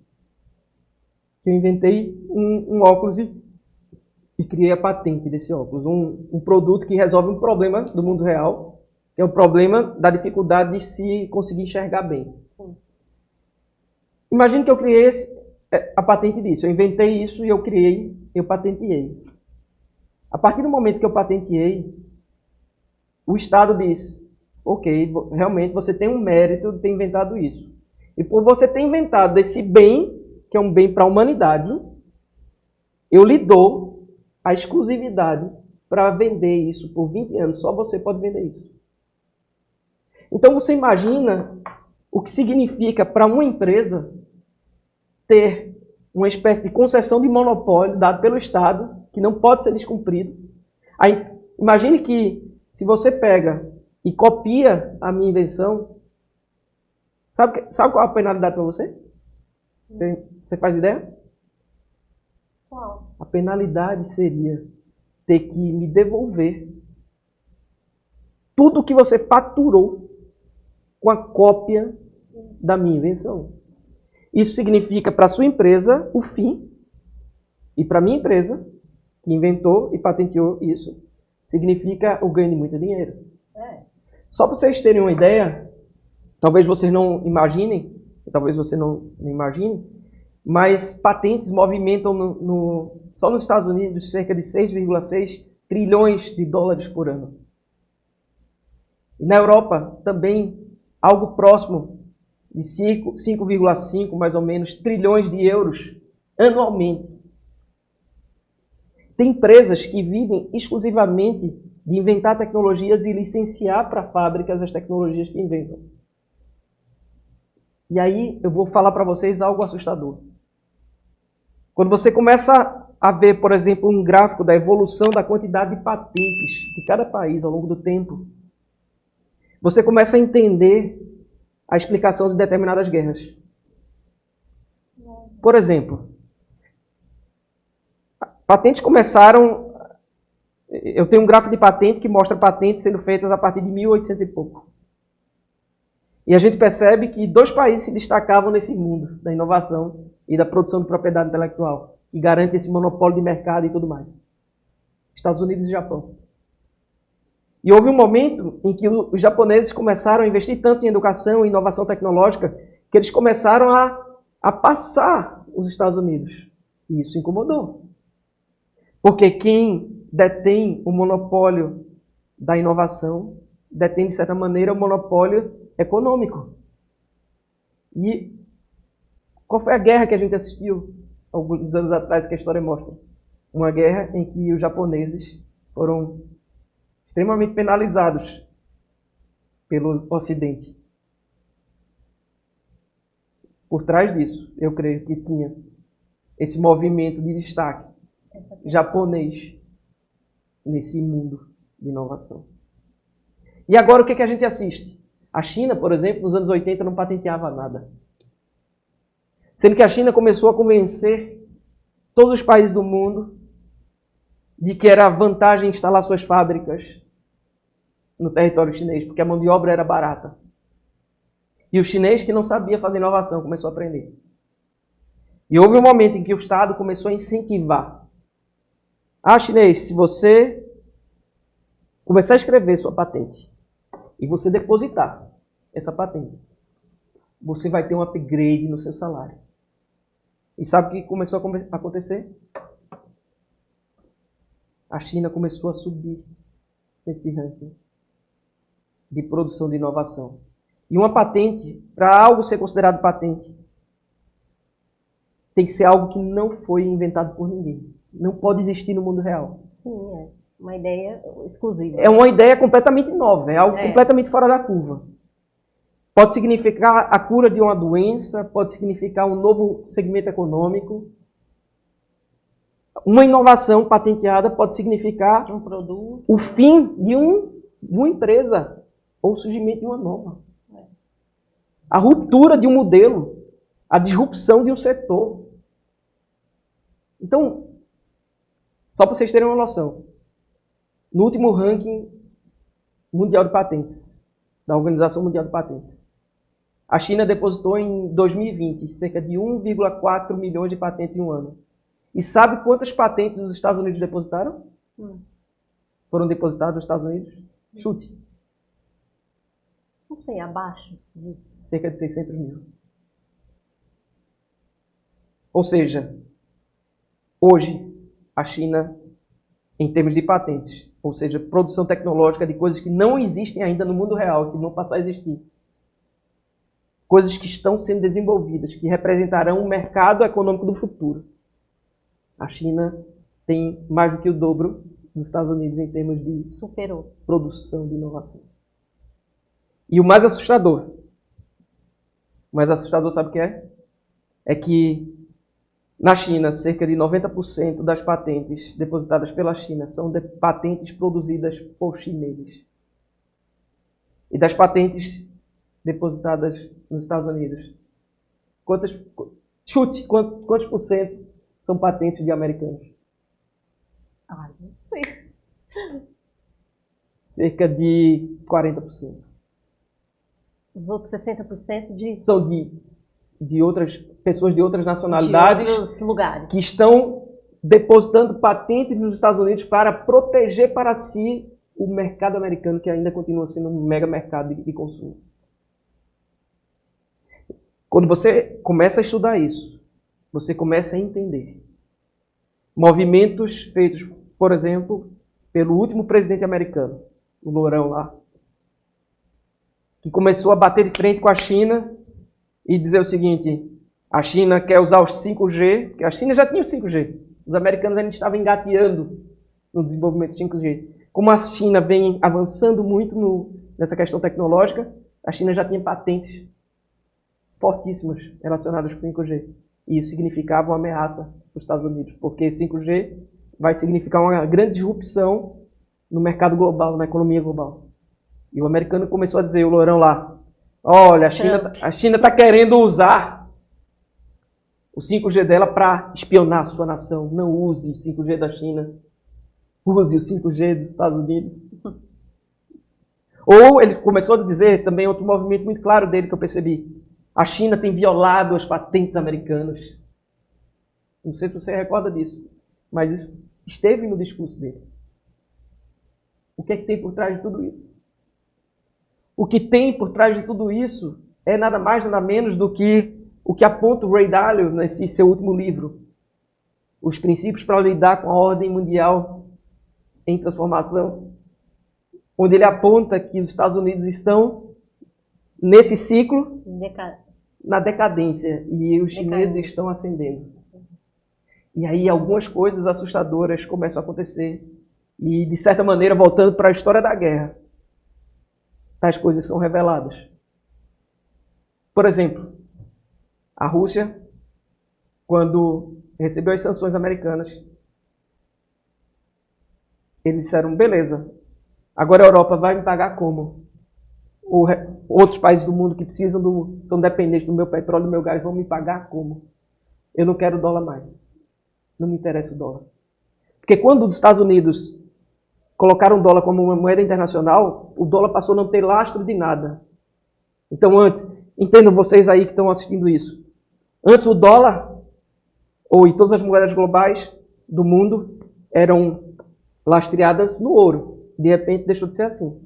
Speaker 2: eu inventei um óculos e criei a patente desse óculos, um produto que resolve um problema do mundo real, que é o problema da dificuldade de se conseguir enxergar bem. Imagine que eu criei a patente disso, eu inventei isso e eu patenteei. A partir do momento que eu patenteei, o Estado diz, ok, realmente você tem um mérito de ter inventado isso. E por você ter inventado esse bem, que é um bem para a humanidade, eu lhe dou a exclusividade para vender isso por 20 anos. Só você pode vender isso. Então você imagina o que significa para uma empresa ter uma espécie de concessão de monopólio dado pelo Estado, que não pode ser descumprido. Aí, imagine que se você pega e copia a minha invenção, sabe qual é a penalidade para você? Você faz ideia?
Speaker 1: Qual?
Speaker 2: A penalidade seria ter que me devolver tudo que você faturou com a cópia da minha invenção. Isso significa para a sua empresa o fim, e para a minha empresa, que inventou e patenteou isso, significa o ganho de muito dinheiro. Só para vocês terem uma ideia, talvez vocês não imaginem, talvez você não imagine, mas patentes movimentam só nos Estados Unidos cerca de 6,6 trilhões de dólares por ano. E na Europa também algo próximo de 5,5 mais ou menos trilhões de euros anualmente. Tem empresas que vivem exclusivamente de inventar tecnologias e licenciar para fábricas as tecnologias que inventam. E aí eu vou falar para vocês algo assustador. Quando você começa a ver, por exemplo, um gráfico da evolução da quantidade de patentes de cada país ao longo do tempo, você começa a entender a explicação de determinadas guerras. Por exemplo, patentes começaram... Eu tenho um gráfico de patente que mostra patentes sendo feitas a partir de 1800 e pouco. E a gente percebe que 2 países se destacavam nesse mundo da inovação e da produção de propriedade intelectual, que garante esse monopólio de mercado e tudo mais. Estados Unidos e Japão. E houve um momento em que os japoneses começaram a investir tanto em educação e inovação tecnológica que eles começaram a passar os Estados Unidos. E isso incomodou. Porque quem detém o monopólio da inovação detém, de certa maneira, o monopólio econômico. E qual foi a guerra que a gente assistiu alguns anos atrás, que a história mostra? Uma guerra em que os japoneses foram extremamente penalizados pelo Ocidente. Por trás disso, eu creio que tinha esse movimento de destaque japonês nesse mundo de inovação. E agora o que a gente assiste? A China, por exemplo, nos anos 80 não patenteava nada. Sendo que a China começou a convencer todos os países do mundo de que era vantagem instalar suas fábricas no território chinês, porque a mão de obra era barata. E o chinês que não sabia fazer inovação começou a aprender. E houve um momento em que o Estado começou a incentivar. Ah, chinês, se você começar a escrever sua patente e você depositar essa patente, você vai ter um upgrade no seu salário. E sabe o que começou a acontecer? A China começou a subir nesse ranking de produção de inovação. E uma patente, para algo ser considerado patente, tem que ser algo que não foi inventado por ninguém. Não pode existir no mundo real.
Speaker 1: Sim, é uma ideia exclusiva.
Speaker 2: É uma ideia completamente nova, é algo completamente fora da curva. Pode significar a cura de uma doença, pode significar um novo segmento econômico. Uma inovação patenteada pode significar
Speaker 1: um produto,
Speaker 2: o fim de uma empresa ou o surgimento de uma nova. A ruptura de um modelo, a disrupção de um setor. Então, só para vocês terem uma noção, no último ranking mundial de patentes, da Organização Mundial de Patentes, a China depositou em 2020 cerca de 1,4 milhões de patentes em um ano. E sabe quantas patentes os Estados Unidos depositaram? Foram depositadas nos Estados Unidos? Chute.
Speaker 1: Não sei, abaixo disso.
Speaker 2: Cerca de 600 mil. Ou seja, hoje, a China, em termos de patentes, ou seja, produção tecnológica de coisas que não existem ainda no mundo real, que vão passar a existir, coisas que estão sendo desenvolvidas, que representarão o mercado econômico do futuro. A China tem mais do que o dobro dos Estados Unidos em termos de produção de inovação. E o mais assustador sabe o que é? É que na China, cerca de 90% das patentes depositadas pela China são patentes produzidas por chineses. E das patentes depositadas nos Estados Unidos, quantos por cento são patentes de americanos?
Speaker 1: Ah, não sei.
Speaker 2: Cerca de 40%.
Speaker 1: Os outros 60%
Speaker 2: são de outras pessoas de outras nacionalidades,
Speaker 1: de outros lugares,
Speaker 2: que estão depositando patentes nos Estados Unidos para proteger para si o mercado americano, que ainda continua sendo um mega mercado de consumo. Quando você começa a estudar isso, você começa a entender movimentos feitos, por exemplo, pelo último presidente americano, o Lourão lá, que começou a bater de frente com a China e dizer o seguinte: a China quer usar os 5G, porque a China já tinha o 5G, os americanos ainda estavam engateando no desenvolvimento do 5G. como a China vem avançando muito nessa questão tecnológica, a China já tinha patentes fortíssimas relacionadas com 5G. E isso significava uma ameaça para os Estados Unidos, porque 5G vai significar uma grande disrupção no mercado global, na economia global. E o americano começou a dizer, o lourão lá, olha, a China está querendo usar o 5G dela para espionar a sua nação. Não use o 5G da China. Use o 5G dos Estados Unidos. Ou ele começou a dizer, também outro movimento muito claro dele que eu percebi, a China tem violado as patentes americanas. Não sei se você recorda disso, mas isso esteve no discurso dele. O que é que tem por trás de tudo isso? O que tem por trás de tudo isso é nada mais, nada menos do que o que aponta o Ray Dalio nesse seu último livro. Os princípios para lidar com a ordem mundial em transformação. Onde ele aponta que os Estados Unidos estão nesse ciclo na decadência e os chineses estão ascendendo. E aí algumas coisas assustadoras começam a acontecer e, de certa maneira, voltando para a história da guerra, tais coisas são reveladas. Por exemplo, a Rússia, quando recebeu as sanções americanas, eles disseram, beleza, agora a Europa vai me pagar como? Outros países do mundo que são dependentes do meu petróleo e do meu gás vão me pagar como? Eu não quero dólar mais. Não me interessa o dólar. Porque quando os Estados Unidos colocaram o dólar como uma moeda internacional, o dólar passou a não ter lastro de nada. Então antes, entendam vocês aí que estão assistindo isso. Antes o dólar, e todas as moedas globais do mundo, eram lastreadas no ouro. De repente deixou de ser assim.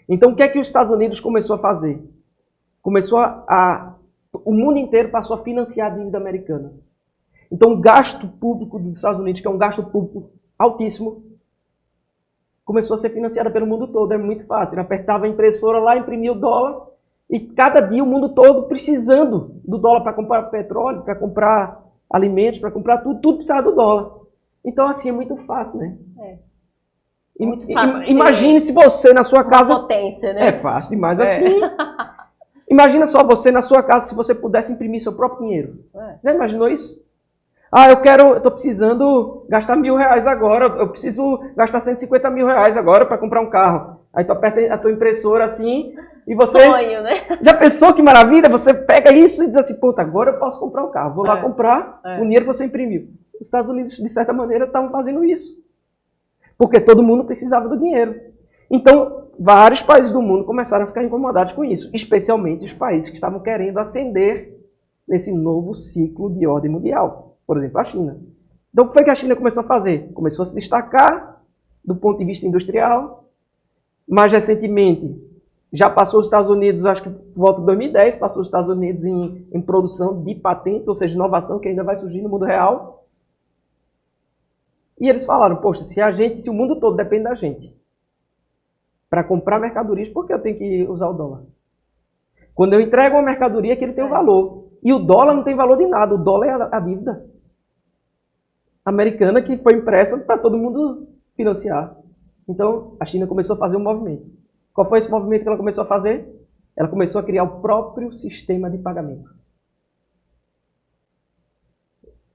Speaker 2: Então o que é que os Estados Unidos começou a fazer? O mundo inteiro passou a financiar a dívida americana. Então o gasto público dos Estados Unidos, que é um gasto público altíssimo, começou a ser financiado pelo mundo todo. É muito fácil. Ele apertava a impressora lá, imprimia o dólar, e cada dia o mundo todo precisando do dólar para comprar petróleo, para comprar alimentos, para comprar tudo precisava do dólar. Então assim é muito fácil, né?
Speaker 1: Muito fácil.
Speaker 2: Imagine se você na sua casa...
Speaker 1: potência, né?
Speaker 2: É fácil demais assim. Imagina só você na sua casa se você pudesse imprimir seu próprio dinheiro. Já imaginou isso? Eu estou precisando gastar R$1.000 agora, eu preciso gastar R$150 mil agora para comprar um carro. Aí tu aperta a tua impressora assim e você...
Speaker 1: Sonho, né?
Speaker 2: Já pensou que maravilha? Você pega isso e diz assim, puta, agora eu posso comprar um carro. Vou lá comprar o dinheiro que você imprimiu. Os Estados Unidos, de certa maneira, estavam fazendo isso. Porque todo mundo precisava do dinheiro. Então, vários países do mundo começaram a ficar incomodados com isso. Especialmente os países que estavam querendo ascender nesse novo ciclo de ordem mundial. Por exemplo, a China. Então, o que foi que a China começou a fazer? Começou a se destacar do ponto de vista industrial. Mais recentemente, já passou os Estados Unidos, acho que por volta de 2010, passou os Estados Unidos em produção de patentes, ou seja, inovação que ainda vai surgir no mundo real. E eles falaram, poxa, se o mundo todo depende da gente para comprar mercadorias, por que eu tenho que usar o dólar? Quando eu entrego uma mercadoria, que ele tem um valor. E o dólar não tem valor de nada, o dólar é a dívida americana que foi impressa para todo mundo financiar. Então, a China começou a fazer um movimento. Qual foi esse movimento que ela começou a fazer? Ela começou a criar o próprio sistema de pagamento.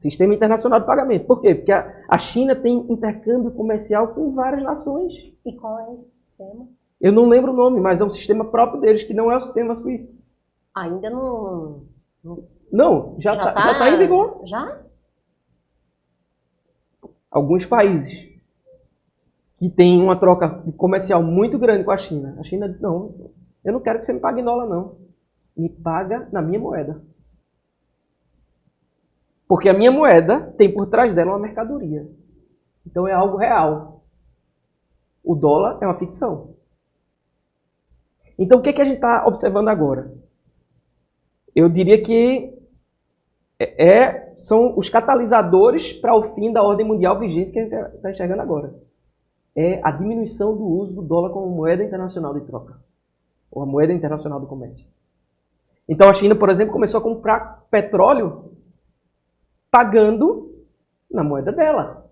Speaker 2: Sistema internacional de pagamento. Por quê? Porque a China tem intercâmbio comercial com várias nações.
Speaker 1: E qual é esse sistema?
Speaker 2: Eu não lembro o nome, mas é um sistema próprio deles, que não é o sistema SWIFT.
Speaker 1: Ainda não...
Speaker 2: Não, já tá em vigor.
Speaker 1: Já?
Speaker 2: Alguns países que têm uma troca comercial muito grande com a China diz, não, eu não quero que você me pague em dólar, não. Me paga na minha moeda. Porque a minha moeda tem por trás dela uma mercadoria. Então é algo real. O dólar é uma ficção. Então o que a gente está observando agora? Eu diria que são os catalisadores para o fim da ordem mundial vigente que a gente está enxergando agora. É a diminuição do uso do dólar como moeda internacional de troca. Ou a moeda internacional do comércio. Então a China, por exemplo, começou a comprar petróleo pagando na moeda dela.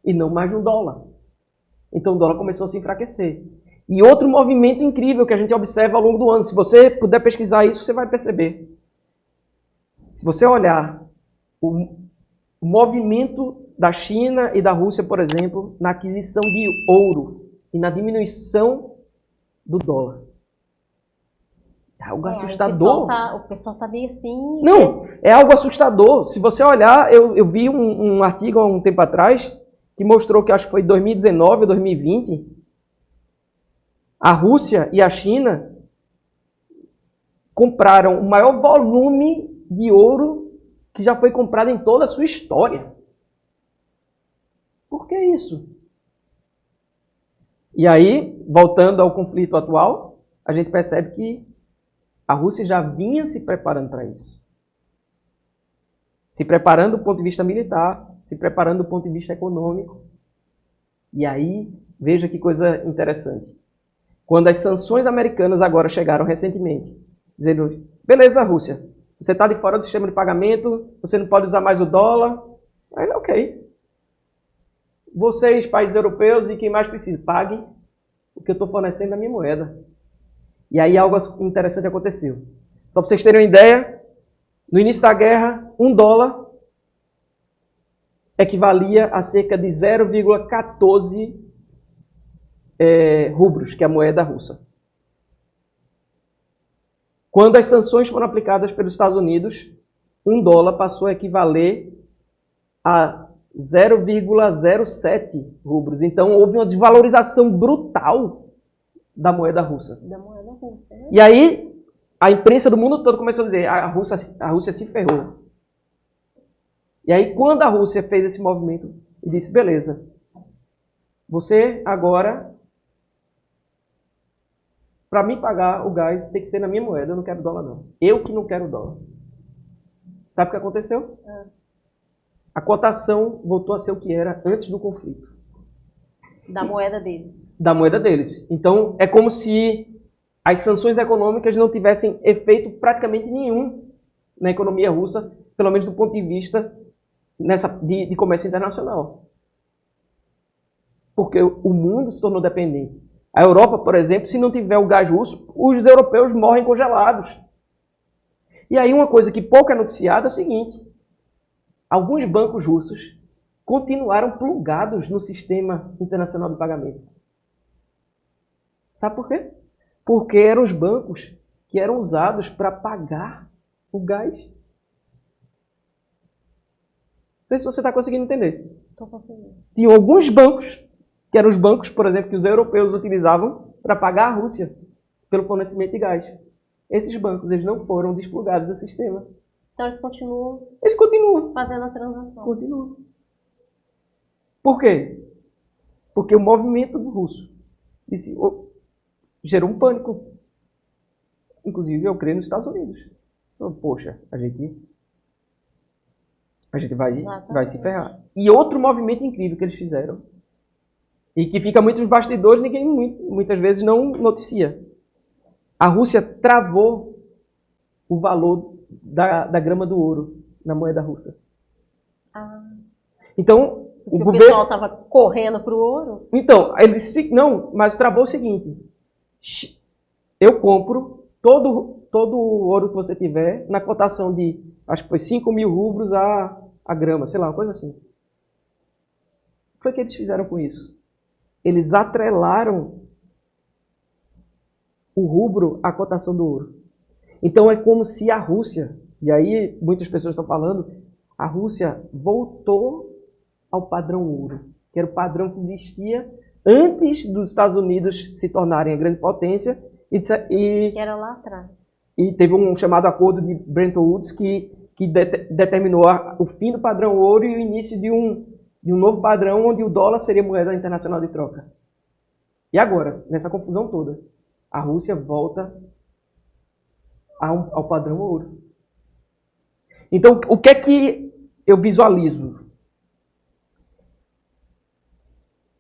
Speaker 2: E não mais no dólar. Então o dólar começou a se enfraquecer. E outro movimento incrível que a gente observa ao longo do ano, se você puder pesquisar isso, você vai perceber. Se você olhar o movimento da China e da Rússia, por exemplo, na aquisição de ouro e na diminuição do dólar. É algo assustador.
Speaker 1: O pessoal tá meio assim...
Speaker 2: Não, é algo assustador. Se você olhar, eu vi um artigo há um tempo atrás que mostrou que acho que foi 2019 ou 2020, a Rússia e a China compraram o maior volume de ouro que já foi comprado em toda a sua história. Por que isso? E aí, voltando ao conflito atual, a gente percebe que a Rússia já vinha se preparando para isso. Se preparando do ponto de vista militar, se preparando do ponto de vista econômico. E aí, veja que coisa interessante. Quando as sanções americanas agora chegaram recentemente, dizendo, beleza, Rússia, você está de fora do sistema de pagamento, você não pode usar mais o dólar. Aí, ok. Vocês, países europeus e quem mais precisa, paguem o que eu estou fornecendo na minha moeda. E aí algo interessante aconteceu. Só para vocês terem uma ideia, no início da guerra, $1 equivalia a cerca de 0,14 rublos, que é a moeda russa. Quando as sanções foram aplicadas pelos Estados Unidos, $1 passou a equivaler a 0,07 rublos. Então houve uma desvalorização brutal da moeda russa.
Speaker 1: Né?
Speaker 2: E aí a imprensa do mundo todo começou a dizer a Rússia se ferrou. E aí quando a Rússia fez esse movimento e disse, beleza, você agora, para me pagar o gás, tem que ser na minha moeda, eu não quero dólar não. Eu que não quero dólar. Sabe o que aconteceu? A cotação voltou a ser o que era antes do conflito.
Speaker 1: Da moeda deles.
Speaker 2: Da moeda deles. Então, é como se as sanções econômicas não tivessem efeito praticamente nenhum na economia russa, pelo menos do ponto de vista de comércio internacional. Porque o mundo se tornou dependente. A Europa, por exemplo, se não tiver o gás russo, os europeus morrem congelados. E aí uma coisa que pouco é noticiada é o seguinte: alguns bancos russos continuaram plugados no sistema internacional de pagamento. Sabe por quê? Porque eram os bancos que eram usados para pagar o gás. Não sei se você está conseguindo entender.
Speaker 1: Estou conseguindo.
Speaker 2: Tinham alguns bancos, que eram os bancos, por exemplo, que os europeus utilizavam para pagar a Rússia pelo fornecimento de gás. Esses bancos, eles não foram desplugados do sistema.
Speaker 1: Então eles continuam...
Speaker 2: Eles continuam.
Speaker 1: Fazendo a transação.
Speaker 2: Continuam. Por quê? Porque o movimento russo gerou um pânico. Inclusive, eu creio nos Estados Unidos. Então, poxa, a gente vai se ferrar. E outro movimento incrível que eles fizeram, e que fica muito nos bastidores, ninguém muitas vezes não noticia. A Rússia travou o valor da grama do ouro na moeda russa. Então,
Speaker 1: o pessoal estava correndo para o ouro?
Speaker 2: Então, ele disse, não, mas travou o seguinte: eu compro todo o ouro que você tiver na cotação de, acho que foi 5.000 rublos a grama, sei lá, uma coisa assim. O que foi que eles fizeram com isso? Eles atrelaram o rublo à cotação do ouro. Então é como se a Rússia, e aí muitas pessoas estão falando, a Rússia voltou ao padrão ouro, que era o padrão que existia antes dos Estados Unidos se tornarem a grande potência.
Speaker 1: Que era lá atrás.
Speaker 2: E teve um chamado acordo de Bretton Woods que determinou o fim do padrão ouro e o início de um novo padrão onde o dólar seria moeda internacional de troca. E agora, nessa confusão toda, a Rússia volta ao padrão ouro. Então, o que é que eu visualizo?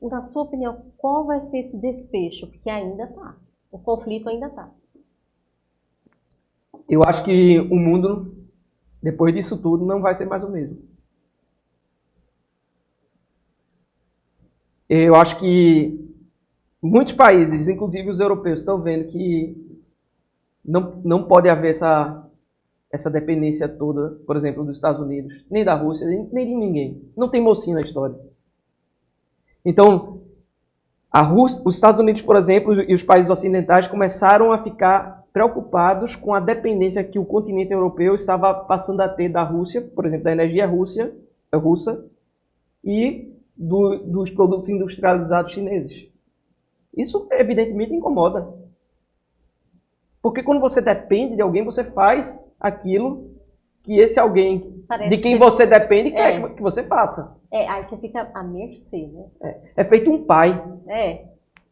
Speaker 1: Na sua opinião, qual vai ser esse desfecho? Porque ainda está. O conflito ainda está.
Speaker 2: Eu acho que o mundo, depois disso tudo, não vai ser mais o mesmo. Eu acho que muitos países, inclusive os europeus, estão vendo que não pode haver essa dependência toda, por exemplo, dos Estados Unidos, nem da Rússia, nem de ninguém. Não tem mocinho na história. Então, os Estados Unidos, por exemplo, e os países ocidentais começaram a ficar preocupados com a dependência que o continente europeu estava passando a ter da Rússia, por exemplo, da energia russa e dos produtos industrializados chineses. Isso, evidentemente, incomoda. Porque quando você depende de alguém, você faz aquilo que esse alguém de quem você depende quer que você faça.
Speaker 1: Aí você fica à mercê, né?
Speaker 2: É feito um pai.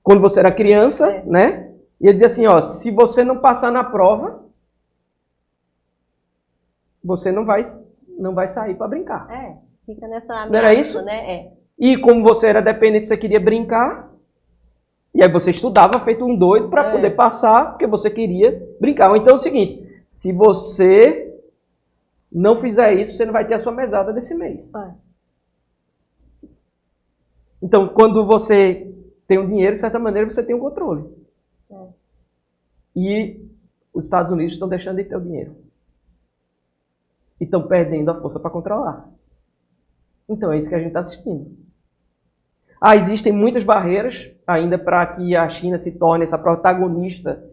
Speaker 2: Quando você era criança, né? Ia dizer assim, ó, se você não passar na prova, você não vai sair para brincar.
Speaker 1: Fica nessa ameaça,
Speaker 2: não era isso?
Speaker 1: Né?
Speaker 2: E como você era dependente, você queria brincar, e aí você estudava feito um doido para poder passar, porque você queria brincar. Ou então é o seguinte, se você não fizer isso, você não vai ter a sua mesada desse mês. Então, quando você tem um dinheiro, de certa maneira, você tem um controle. E os Estados Unidos estão deixando de ter o dinheiro. E estão perdendo a força para controlar. Então, é isso que a gente está assistindo. Existem muitas barreiras ainda para que a China se torne essa protagonista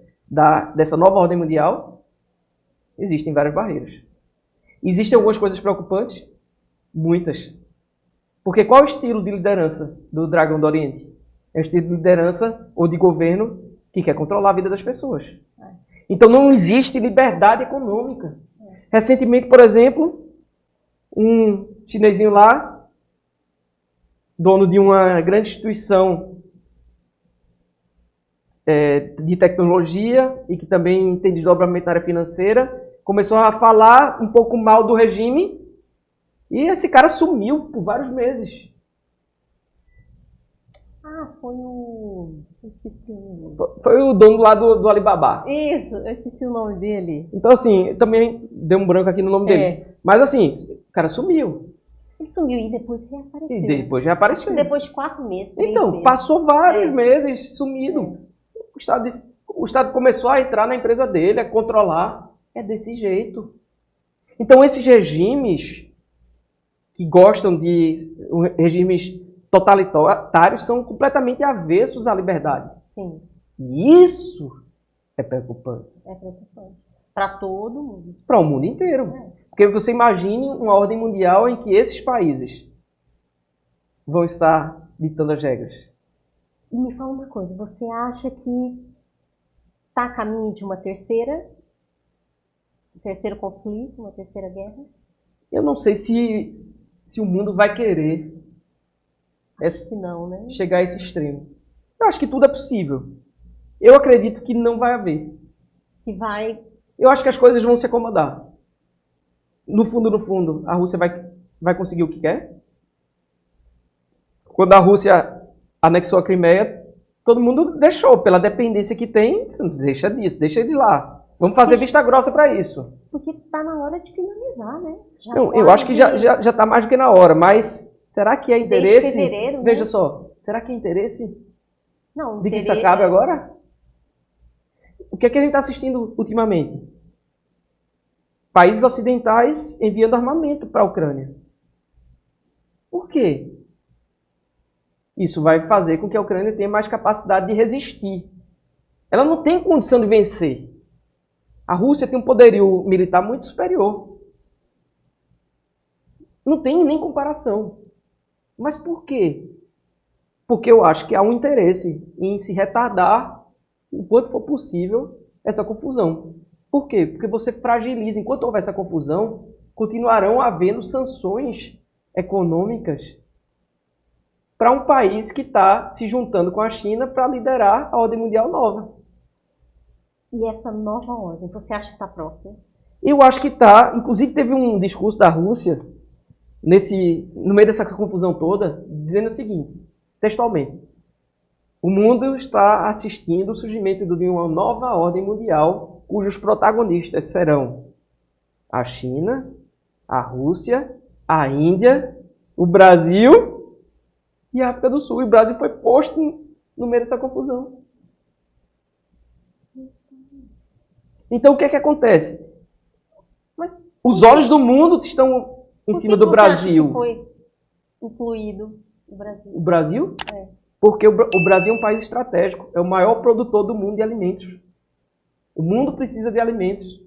Speaker 2: dessa nova ordem mundial. Existem várias barreiras. Existem algumas coisas preocupantes? Muitas. Porque qual é o estilo de liderança do Dragão do Oriente? É o estilo de liderança ou de governo que quer controlar a vida das pessoas. Então não existe liberdade econômica. Recentemente, por exemplo, um chinesinho lá, dono de uma grande instituição de tecnologia e que também tem desdobramento na área financeira, começou a falar um pouco mal do regime e esse cara sumiu por vários meses.
Speaker 1: Foi o...
Speaker 2: Foi o dono lá do Alibaba.
Speaker 1: Isso, eu esqueci o nome dele.
Speaker 2: Então, assim, também deu um branco aqui no nome dele. Mas, assim, o cara sumiu.
Speaker 1: Ele sumiu e depois reapareceu.
Speaker 2: E depois reapareceu.
Speaker 1: Depois de 4 meses.
Speaker 2: Então,
Speaker 1: meses.
Speaker 2: Passou vários meses sumido. O Estado começou a entrar na empresa dele, a controlar. É desse jeito. Então, esses regimes que gostam de regimes totalitários são completamente avessos à liberdade.
Speaker 1: Sim.
Speaker 2: E isso é preocupante.
Speaker 1: É preocupante. Para todo mundo.
Speaker 2: Para o mundo inteiro. Porque você imagine uma ordem mundial em que esses países vão estar ditando as regras.
Speaker 1: E me fala uma coisa, você acha que está a caminho de um terceiro conflito, uma terceira guerra?
Speaker 2: Eu não sei se o mundo vai querer
Speaker 1: não, né?
Speaker 2: chegar a esse extremo. Eu acho que tudo é possível. Eu acredito que não vai haver. Eu acho que as coisas vão se acomodar. No fundo, a Rússia vai conseguir o que quer. Quando a Rússia anexou a Crimeia, todo mundo deixou, pela dependência que tem, deixa disso, deixa de lá. Vamos fazer vista grossa para isso.
Speaker 1: Porque está na hora de finalizar, né?
Speaker 2: Eu acho que já está mais do que na hora, mas será que é interesse?
Speaker 1: Desde fevereiro, né?
Speaker 2: Veja só, será que é interesse
Speaker 1: de
Speaker 2: que isso acabe agora? O que é que a gente está assistindo ultimamente? Países ocidentais enviando armamento para a Ucrânia. Por quê? Isso vai fazer com que a Ucrânia tenha mais capacidade de resistir. Ela não tem condição de vencer. A Rússia tem um poderio militar muito superior. Não tem nem comparação. Mas por quê? Porque eu acho que há um interesse em se retardar o quanto for possível essa confusão. Por quê? Porque você fragiliza. Enquanto houver essa confusão, continuarão havendo sanções econômicas para um país que está se juntando com a China para liderar a ordem mundial nova.
Speaker 1: E essa nova ordem, você acha que está próxima?
Speaker 2: Eu acho que está. Inclusive teve um discurso da Rússia, no meio dessa confusão toda, dizendo o seguinte, textualmente: o mundo está assistindo o surgimento de uma nova ordem mundial, cujos protagonistas serão a China, a Rússia, a Índia, o Brasil e a África do Sul. E o Brasil foi posto no meio dessa confusão. Então, o que é que acontece? Os olhos do mundo estão em cima do Brasil.
Speaker 1: Por que foi incluído o Brasil?
Speaker 2: O Brasil?
Speaker 1: É.
Speaker 2: Porque o Brasil é um país estratégico. É o maior produtor do mundo de alimentos. O mundo precisa de alimentos.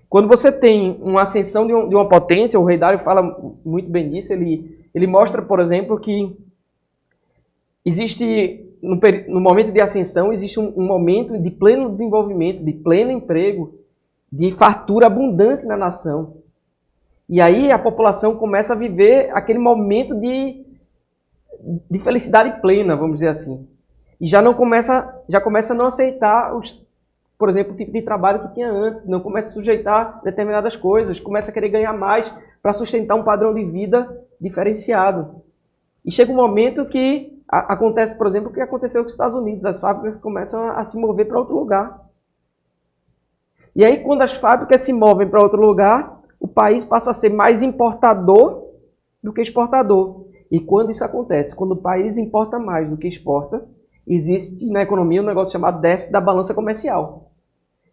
Speaker 2: Quando você tem uma ascensão de uma potência, o Rei Dário fala muito bem disso, ele mostra, por exemplo, que existe, no momento de ascensão, existe um momento de pleno desenvolvimento, de pleno emprego, de fartura abundante na nação. E aí a população começa a viver aquele momento de felicidade plena, vamos dizer assim. E já começa a não aceitar, por exemplo, o tipo de trabalho que tinha antes, não começa a sujeitar determinadas coisas, começa a querer ganhar mais para sustentar um padrão de vida diferenciado. E chega um momento que acontece, por exemplo, o que aconteceu com os Estados Unidos, as fábricas começam a se mover para outro lugar. E aí, quando as fábricas se movem para outro lugar, o país passa a ser mais importador do que exportador. E quando isso acontece, quando o país importa mais do que exporta, existe na economia um negócio chamado déficit da balança comercial.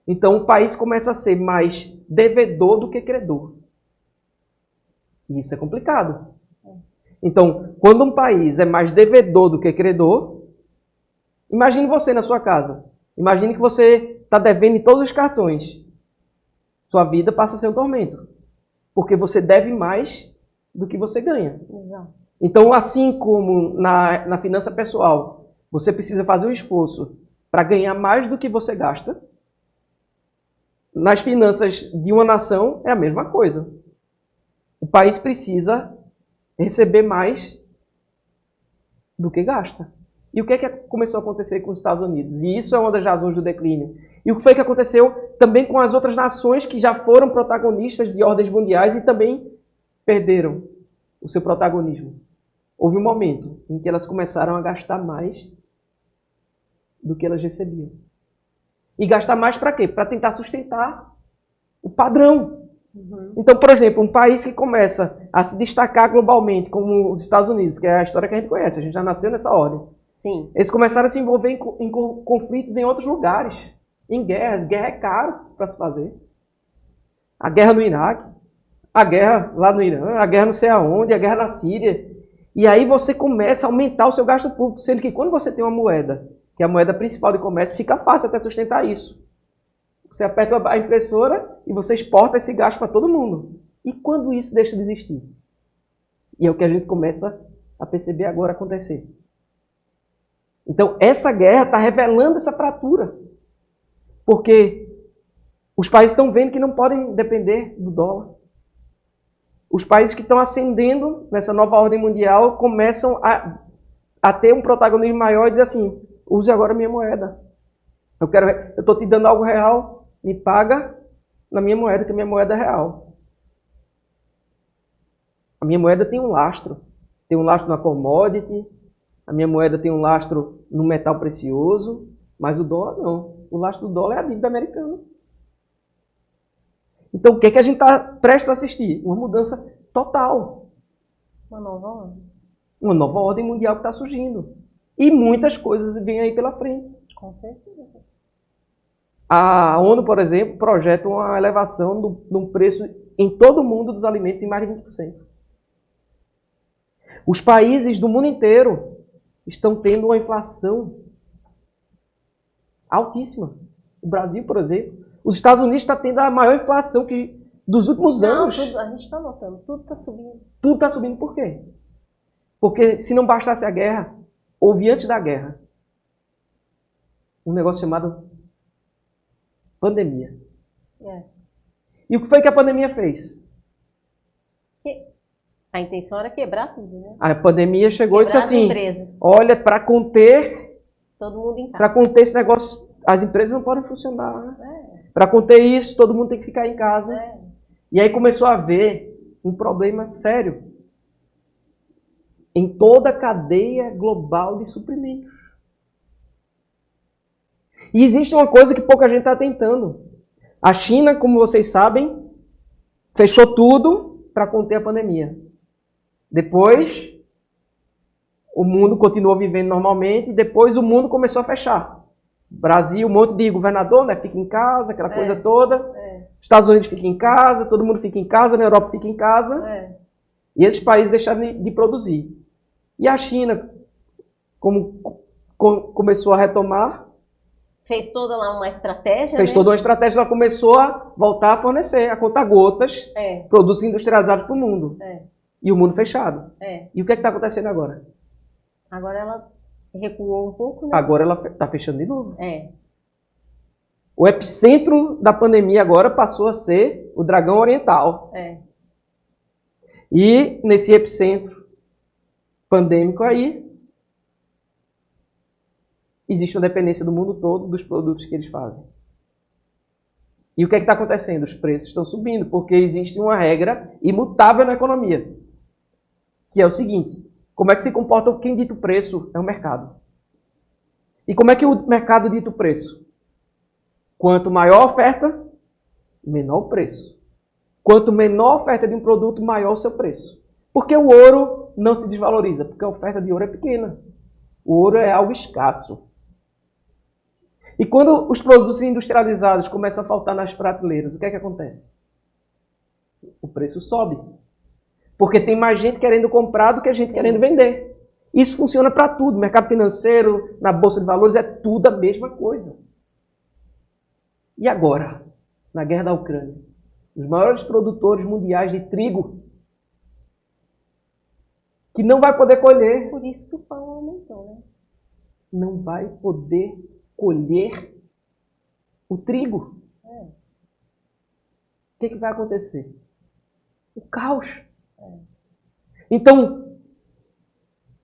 Speaker 2: Então, o país começa a ser mais devedor do que credor. E isso é complicado. Então, quando um país é mais devedor do que credor, imagine você na sua casa. Imagine que você está devendo em todos os cartões. Sua vida passa a ser um tormento. Porque você deve mais do que você ganha. Exato. Então, assim como na finança pessoal, você precisa fazer um esforço para ganhar mais do que você gasta, nas finanças de uma nação é a mesma coisa. O país precisa receber mais do que gasta. E o que é que começou a acontecer com os Estados Unidos? E isso é uma das razões do declínio. E o que foi que aconteceu também com as outras nações que já foram protagonistas de ordens mundiais e também perderam o seu protagonismo? Houve um momento em que elas começaram a gastar mais do que elas recebiam. E gastar mais para quê? Para tentar sustentar o padrão. Então, por exemplo, um país que começa a se destacar globalmente, como os Estados Unidos, que é a história que a gente conhece, a gente já nasceu nessa ordem.
Speaker 1: Sim.
Speaker 2: Eles começaram a se envolver em conflitos em outros lugares, em guerras. Guerra é caro para se fazer. A guerra no Iraque, a guerra lá no Irã, a guerra não sei aonde, a guerra na Síria. E aí você começa a aumentar o seu gasto público, sendo que quando você tem uma moeda, que é a moeda principal de comércio, fica fácil até sustentar isso. Você aperta a impressora e você exporta esse gasto para todo mundo. E quando isso deixa de existir? E é o que a gente começa a perceber agora acontecer. Então, essa guerra está revelando essa fratura. Porque os países estão vendo que não podem depender do dólar. Os países que estão ascendendo nessa nova ordem mundial começam a ter um protagonismo maior e dizer assim, use agora a minha moeda. Eu estou te dando algo real, me paga na minha moeda, que a minha moeda é real. A minha moeda tem um lastro. Tem um lastro na commodity, a minha moeda tem um lastro no metal precioso, mas o dólar não. O lastro do dólar é a dívida americana. Então, o que é que a gente está prestes a assistir? Uma mudança total.
Speaker 1: Uma nova ordem.
Speaker 2: Uma nova ordem mundial que está surgindo. E muitas coisas vêm aí pela frente.
Speaker 1: Com certeza.
Speaker 2: A ONU, por exemplo, projeta uma elevação do preço em todo o mundo dos alimentos em mais de 20%. Os países do mundo inteiro estão tendo uma inflação altíssima. O Brasil, por exemplo. Os Estados Unidos está tendo a maior inflação dos últimos anos.
Speaker 1: Tudo, a gente está notando, tudo está subindo.
Speaker 2: Tudo está subindo por quê? Porque se não bastasse a guerra, houve antes da guerra um negócio chamado pandemia.
Speaker 1: É.
Speaker 2: E o que foi que a pandemia fez?
Speaker 1: A intenção era quebrar tudo, né?
Speaker 2: A pandemia chegou e disse assim, olha, para conter
Speaker 1: todo mundo em casa.
Speaker 2: Para conter esse negócio, as empresas não podem funcionar. Para conter isso, todo mundo tem que ficar em casa. E aí começou a haver um problema sério em toda a cadeia global de suprimentos. E existe uma coisa que pouca gente está tentando. A China, como vocês sabem, fechou tudo para conter a pandemia. Depois, o mundo continuou vivendo normalmente, e depois o mundo começou a fechar. Brasil, um monte de governador, né? Fica em casa, aquela coisa toda. Estados Unidos fica em casa, todo mundo fica em casa, na Europa fica em casa. E esses países deixaram de produzir. E a China, como começou a retomar,
Speaker 1: fez toda lá uma estratégia,
Speaker 2: fez toda uma estratégia, ela começou a voltar a fornecer, a contar gotas, produtos industrializados para o mundo. E o mundo fechado. E o que é que está acontecendo agora?
Speaker 1: Agora ela recuou um pouco, né?
Speaker 2: Agora ela está fechando de novo. O epicentro da pandemia agora passou a ser o Dragão Oriental. E nesse epicentro pandêmico aí, existe uma dependência do mundo todo dos produtos que eles fazem. E o que é que está acontecendo? Os preços estão subindo, porque existe uma regra imutável na economia, que é o seguinte: como é que se comporta quem dita o preço? É o mercado. E como é que o mercado dita o preço? Quanto maior a oferta, menor o preço. Quanto menor a oferta de um produto, maior o seu preço. Porque o ouro não se desvaloriza, porque a oferta de ouro é pequena. O ouro é algo escasso. E quando os produtos industrializados começam a faltar nas prateleiras, o que é que acontece? O preço sobe. Porque tem mais gente querendo comprar do que gente querendo vender. Isso funciona para tudo. Mercado financeiro, na bolsa de valores, é tudo a mesma coisa. E agora, na guerra da Ucrânia, os maiores produtores mundiais de trigo, que não vai poder colher.
Speaker 1: Por isso que o pão aumentou, né?
Speaker 2: Não vai poder colher o trigo. O que vai acontecer? O caos. Então,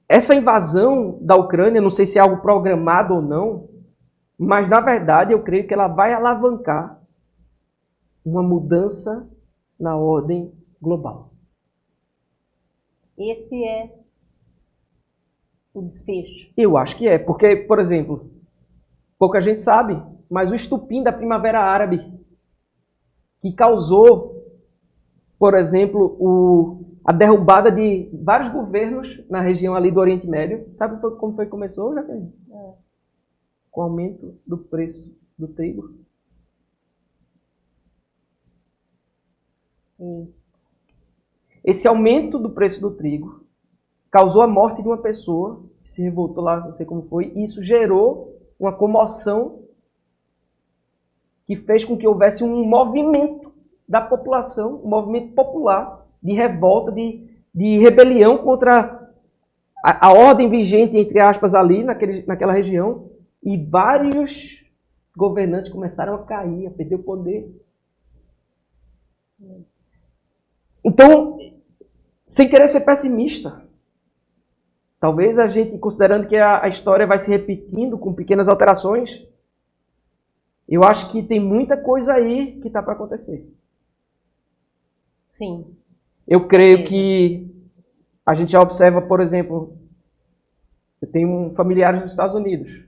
Speaker 2: essa invasão da Ucrânia, não sei se é algo programado ou não, mas na verdade eu creio que ela vai alavancar uma mudança na ordem global.
Speaker 1: Esse é o desfecho.
Speaker 2: Eu acho que é, porque, por exemplo, pouca gente sabe, mas o estupim da Primavera Árabe, que causou, por exemplo, a derrubada de vários governos na região ali do Oriente Médio, sabe como foi que começou, Jaqueline? Com o aumento do preço do trigo. Esse aumento do preço do trigo causou a morte de uma pessoa que se revoltou lá, não sei como foi, e isso gerou uma comoção que fez com que houvesse um movimento da população, um movimento popular de revolta, de rebelião contra a ordem vigente, entre aspas, ali naquela região, e vários governantes começaram a cair, a perder o poder. Então, sem querer ser pessimista, talvez a gente, considerando que a história vai se repetindo com pequenas alterações, eu acho que tem muita coisa aí que está para acontecer.
Speaker 1: Sim.
Speaker 2: Eu creio que a gente já observa, por exemplo, eu tenho familiares nos Estados Unidos.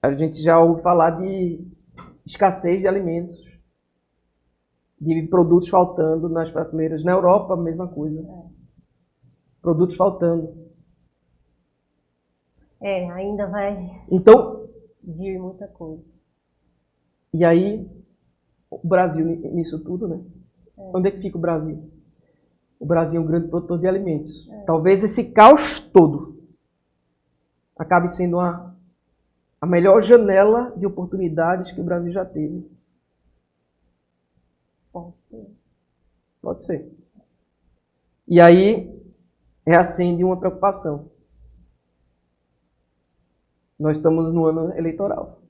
Speaker 2: A gente já ouve falar de escassez de alimentos, de produtos faltando nas prateleiras. Na Europa, a mesma coisa. Produtos faltando.
Speaker 1: Ainda vai vir muita coisa.
Speaker 2: E aí, o Brasil nisso tudo, né? Onde é que fica o Brasil? O Brasil é um grande produtor de alimentos. Talvez esse caos todo acabe sendo a melhor janela de oportunidades que o Brasil já teve. Pode ser. E aí, reacende uma preocupação. Nós estamos no ano eleitoral.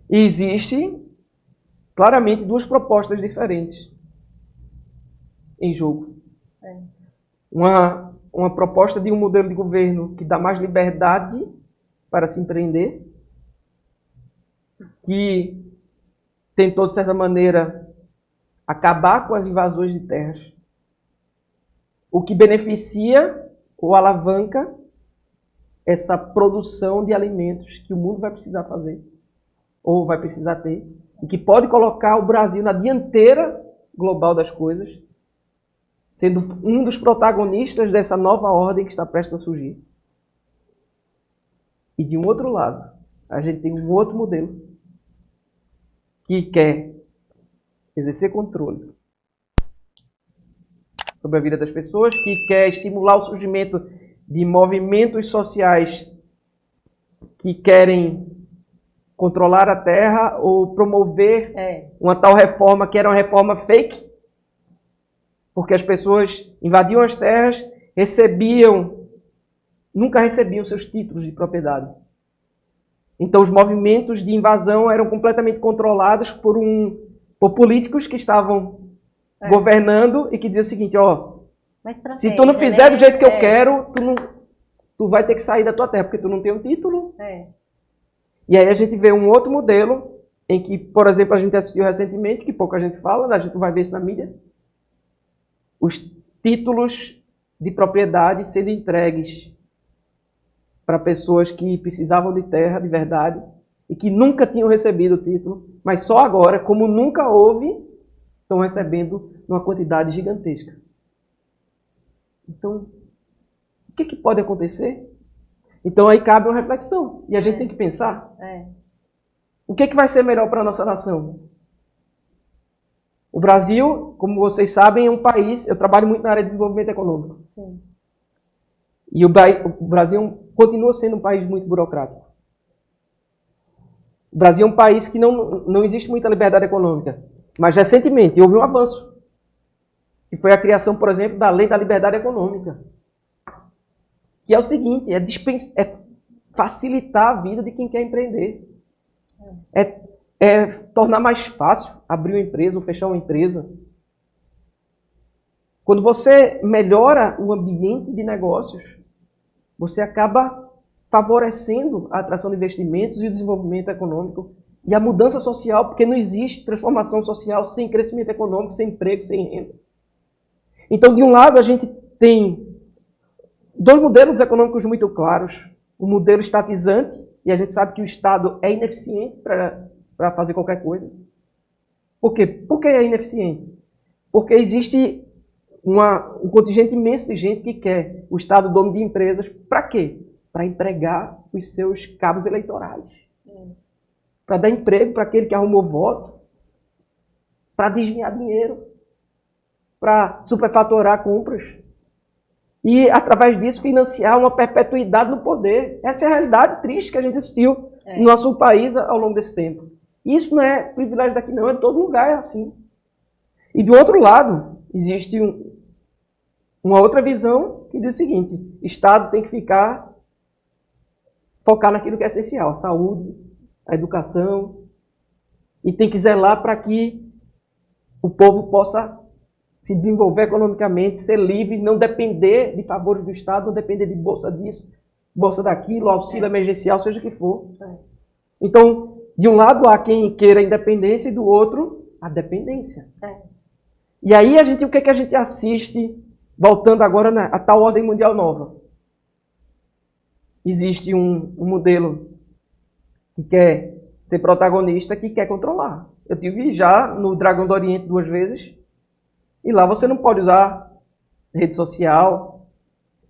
Speaker 2: E existe claramente duas propostas diferentes em jogo. Uma proposta de um modelo de governo que dá mais liberdade para se empreender, que tentou, de certa maneira, acabar com as invasões de terras, o que beneficia ou alavanca essa produção de alimentos que o mundo vai precisar fazer, ou vai precisar ter, e que pode colocar o Brasil na dianteira global das coisas, sendo um dos protagonistas dessa nova ordem que está prestes a surgir. E de um outro lado, a gente tem um outro modelo que quer exercer controle sobre a vida das pessoas, que quer estimular o surgimento de movimentos sociais que querem controlar a terra ou promover uma tal reforma que era uma reforma fake, porque as pessoas invadiam as terras, nunca recebiam seus títulos de propriedade. Então os movimentos de invasão eram completamente controlados por políticos que estavam governando e que diziam o seguinte, se tu não fizer do jeito que eu quero, tu vai ter que sair da tua terra, porque tu não tem um título. E aí a gente vê um outro modelo, em que, por exemplo, a gente assistiu recentemente, que pouca gente fala, a gente vai ver isso na mídia, os títulos de propriedade sendo entregues para pessoas que precisavam de terra de verdade e que nunca tinham recebido o título, mas só agora, como nunca houve, estão recebendo uma quantidade gigantesca. Então, o que pode acontecer? Então aí cabe uma reflexão. E a gente tem que pensar. O que vai ser melhor para a nossa nação? O Brasil, como vocês sabem, é um país... Eu trabalho muito na área de desenvolvimento econômico.
Speaker 1: Sim.
Speaker 2: E o Brasil continua sendo um país muito burocrático. O Brasil é um país que não existe muita liberdade econômica. Mas recentemente houve um avanço. Que foi a criação, por exemplo, da Lei da Liberdade Econômica. Que é o seguinte, é facilitar a vida de quem quer empreender. É tornar mais fácil abrir uma empresa ou fechar uma empresa. Quando você melhora o ambiente de negócios, você acaba favorecendo a atração de investimentos e o desenvolvimento econômico e a mudança social, porque não existe transformação social sem crescimento econômico, sem emprego, sem renda. Então, de um lado, a gente tem dois modelos econômicos muito claros. O modelo estatizante, e a gente sabe que o Estado é ineficiente para fazer qualquer coisa. Por quê? Por que é ineficiente? Porque existe um contingente imenso de gente que quer o Estado dono de empresas. Para quê? Para empregar os seus cabos eleitorais. Para dar emprego para aquele que arrumou voto. Para desviar dinheiro. Para superfaturar compras. E, através disso, financiar uma perpetuidade no poder. Essa é a realidade triste que a gente assistiu no nosso país ao longo desse tempo. E isso não é privilégio daqui, não. Em todo lugar é assim. E, do outro lado, existe uma outra visão que diz o seguinte: Estado tem que focar naquilo que é essencial. A saúde, a educação. E tem que zelar para que o povo possa se desenvolver economicamente, ser livre, não depender de favores do Estado, não depender de bolsa disso, bolsa daquilo, auxílio emergencial, seja o que for. Então, de um lado há quem queira a independência e do outro a dependência. E aí o que a gente assiste, voltando agora a tal ordem mundial nova? Existe um modelo que quer ser protagonista, que quer controlar. Eu tive já no Dragão do Oriente 2 vezes, e lá você não pode usar rede social.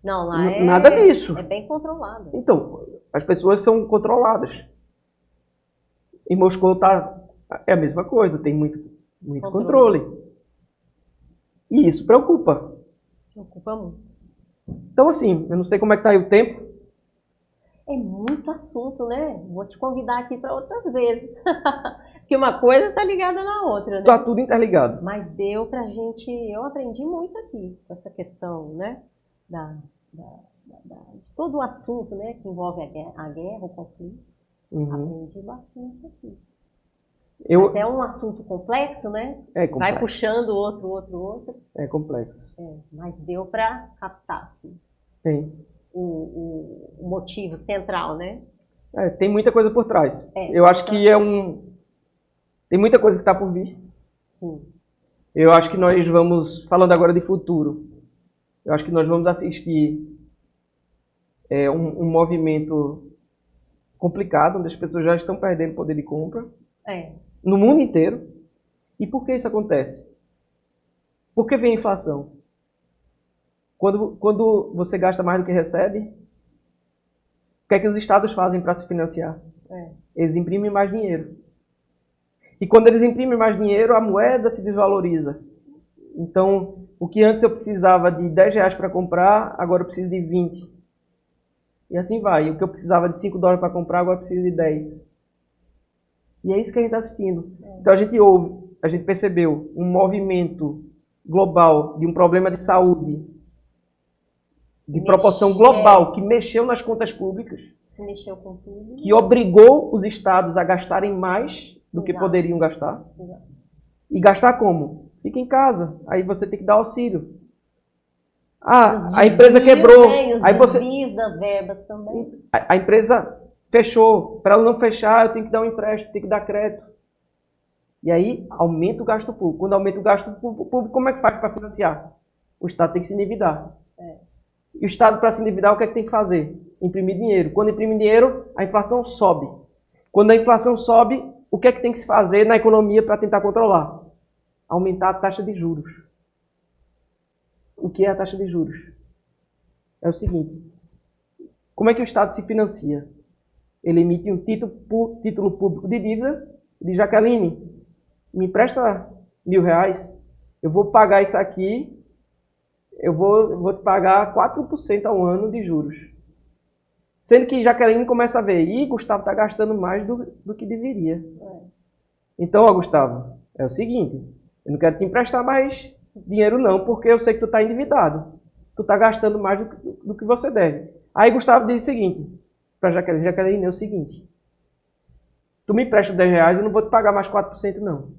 Speaker 1: Não, lá
Speaker 2: nada disso.
Speaker 1: É bem controlado.
Speaker 2: Então, as pessoas são controladas. Em Moscou é a mesma coisa, tem muito controle. E isso preocupa.
Speaker 1: Preocupa muito.
Speaker 2: Então, assim, eu não sei como é que está aí o tempo.
Speaker 1: É muito assunto, né? Vou te convidar aqui para outras vezes. Porque uma coisa está ligada na outra, né?
Speaker 2: Está tudo interligado.
Speaker 1: Mas deu pra gente... Eu aprendi muito aqui com essa questão, né? De todo o assunto, né? Que envolve a guerra, o conflito. Aprendi bastante aqui. Mas é um assunto complexo, né?
Speaker 2: É complexo.
Speaker 1: Vai puxando outro.
Speaker 2: É complexo.
Speaker 1: Mas deu para captar, assim, o motivo central, né?
Speaker 2: Tem muita coisa por trás. Eu acho que tem muita coisa que está por vir.
Speaker 1: Sim.
Speaker 2: Eu acho que nós vamos, falando agora de futuro, eu acho que nós vamos assistir um movimento complicado, onde as pessoas já estão perdendo poder de compra. No mundo inteiro. E por que isso acontece? Por que vem a inflação? Quando você gasta mais do que recebe, o que é que os estados fazem para se financiar? Eles imprimem mais dinheiro. E quando eles imprimem mais dinheiro, a moeda se desvaloriza. Então, o que antes eu precisava de R$10 para comprar, agora eu preciso de 20. E assim vai. O que eu precisava de $5 para comprar, agora eu preciso de 10. E é isso que a gente está assistindo. Então a gente percebeu um movimento global de um problema de saúde, de proporção global, que mexeu nas contas públicas,
Speaker 1: Mexeu com tudo.
Speaker 2: que obrigou os estados a gastarem mais do que poderiam gastar. E gastar como? Fica em casa. Aí você tem que dar auxílio. A empresa quebrou. Aí você
Speaker 1: das verbas também.
Speaker 2: A empresa fechou. Para ela não fechar, eu tenho que dar um empréstimo, tenho que dar crédito. E aí aumenta o gasto público. Quando aumenta o gasto público, como é que faz para financiar? O Estado tem que se endividar. E o Estado, para se endividar, o que é que tem que fazer? Imprimir dinheiro. Quando imprime dinheiro, a inflação sobe. Quando a inflação sobe, o que é que tem que se fazer na economia para tentar controlar? Aumentar a taxa de juros. O que é a taxa de juros? É o seguinte. Como é que o Estado se financia? Ele emite um título público de dívida e diz: Jaqueline, me empresta R$1.000, eu vou pagar isso aqui, eu vou te pagar 4% ao ano de juros. Sendo que Jaqueline começa a ver, Gustavo está gastando mais do que deveria. Então, Gustavo, é o seguinte, eu não quero te emprestar mais dinheiro não, porque eu sei que tu está endividado. Tu está gastando mais do que você deve. Aí Gustavo diz o seguinte para Jaqueline, é o seguinte, tu me empresta R$10, eu não vou te pagar mais 4% não.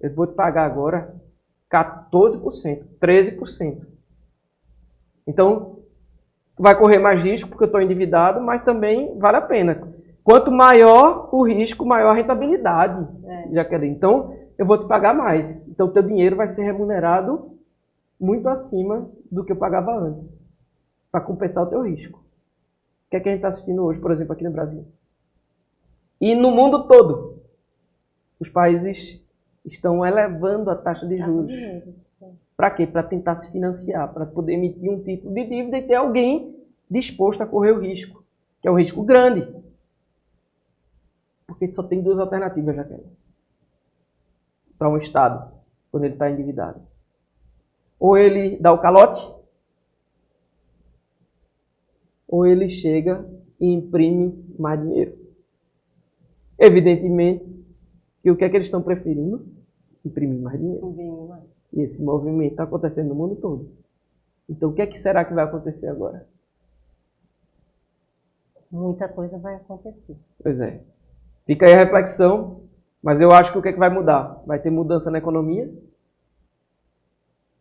Speaker 2: Eu vou te pagar agora 14%, 13%. Então, vai correr mais risco porque eu estou endividado, mas também vale a pena. Quanto maior o risco, maior a rentabilidade, Jaqueline. Então, eu vou te pagar mais. Então, o teu dinheiro vai ser remunerado muito acima do que eu pagava antes, para compensar o teu risco. O que é que a gente está assistindo hoje, por exemplo, aqui no Brasil? E no mundo todo, os países estão elevando a taxa de juros. Para quê? Para tentar se financiar, para poder emitir um título de dívida e ter alguém disposto a correr o risco, que é um risco grande. Porque só tem duas alternativas, Jaqueline, para um Estado, quando ele está endividado. Ou ele dá o calote, ou ele chega e imprime mais dinheiro. Evidentemente, que o que é que eles estão preferindo? Imprimir mais dinheiro. E esse movimento está acontecendo no mundo todo. Então, o que é que será que vai acontecer agora?
Speaker 1: Muita coisa vai acontecer.
Speaker 2: Pois é. Fica aí a reflexão, mas eu acho que o que é que vai mudar? Vai ter mudança na economia?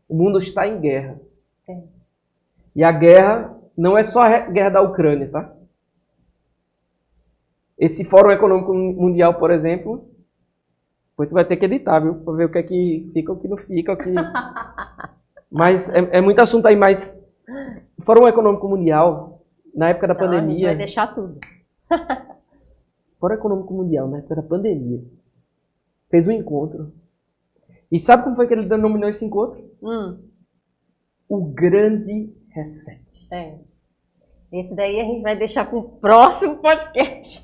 Speaker 2: O mundo está em guerra. E a guerra não é só a guerra da Ucrânia, tá? Esse Fórum Econômico Mundial, por exemplo, depois tu vai ter que editar, viu? Para ver o que é que fica, o que não fica. Mas é muito assunto aí, mas o Fórum Econômico Mundial, na época da pandemia...
Speaker 1: A gente vai deixar tudo.
Speaker 2: O Fórum Econômico Mundial, na época da pandemia, fez um encontro. E sabe como foi que ele denominou esse encontro? O Grande Reset.
Speaker 1: Esse daí a gente vai deixar para o próximo podcast.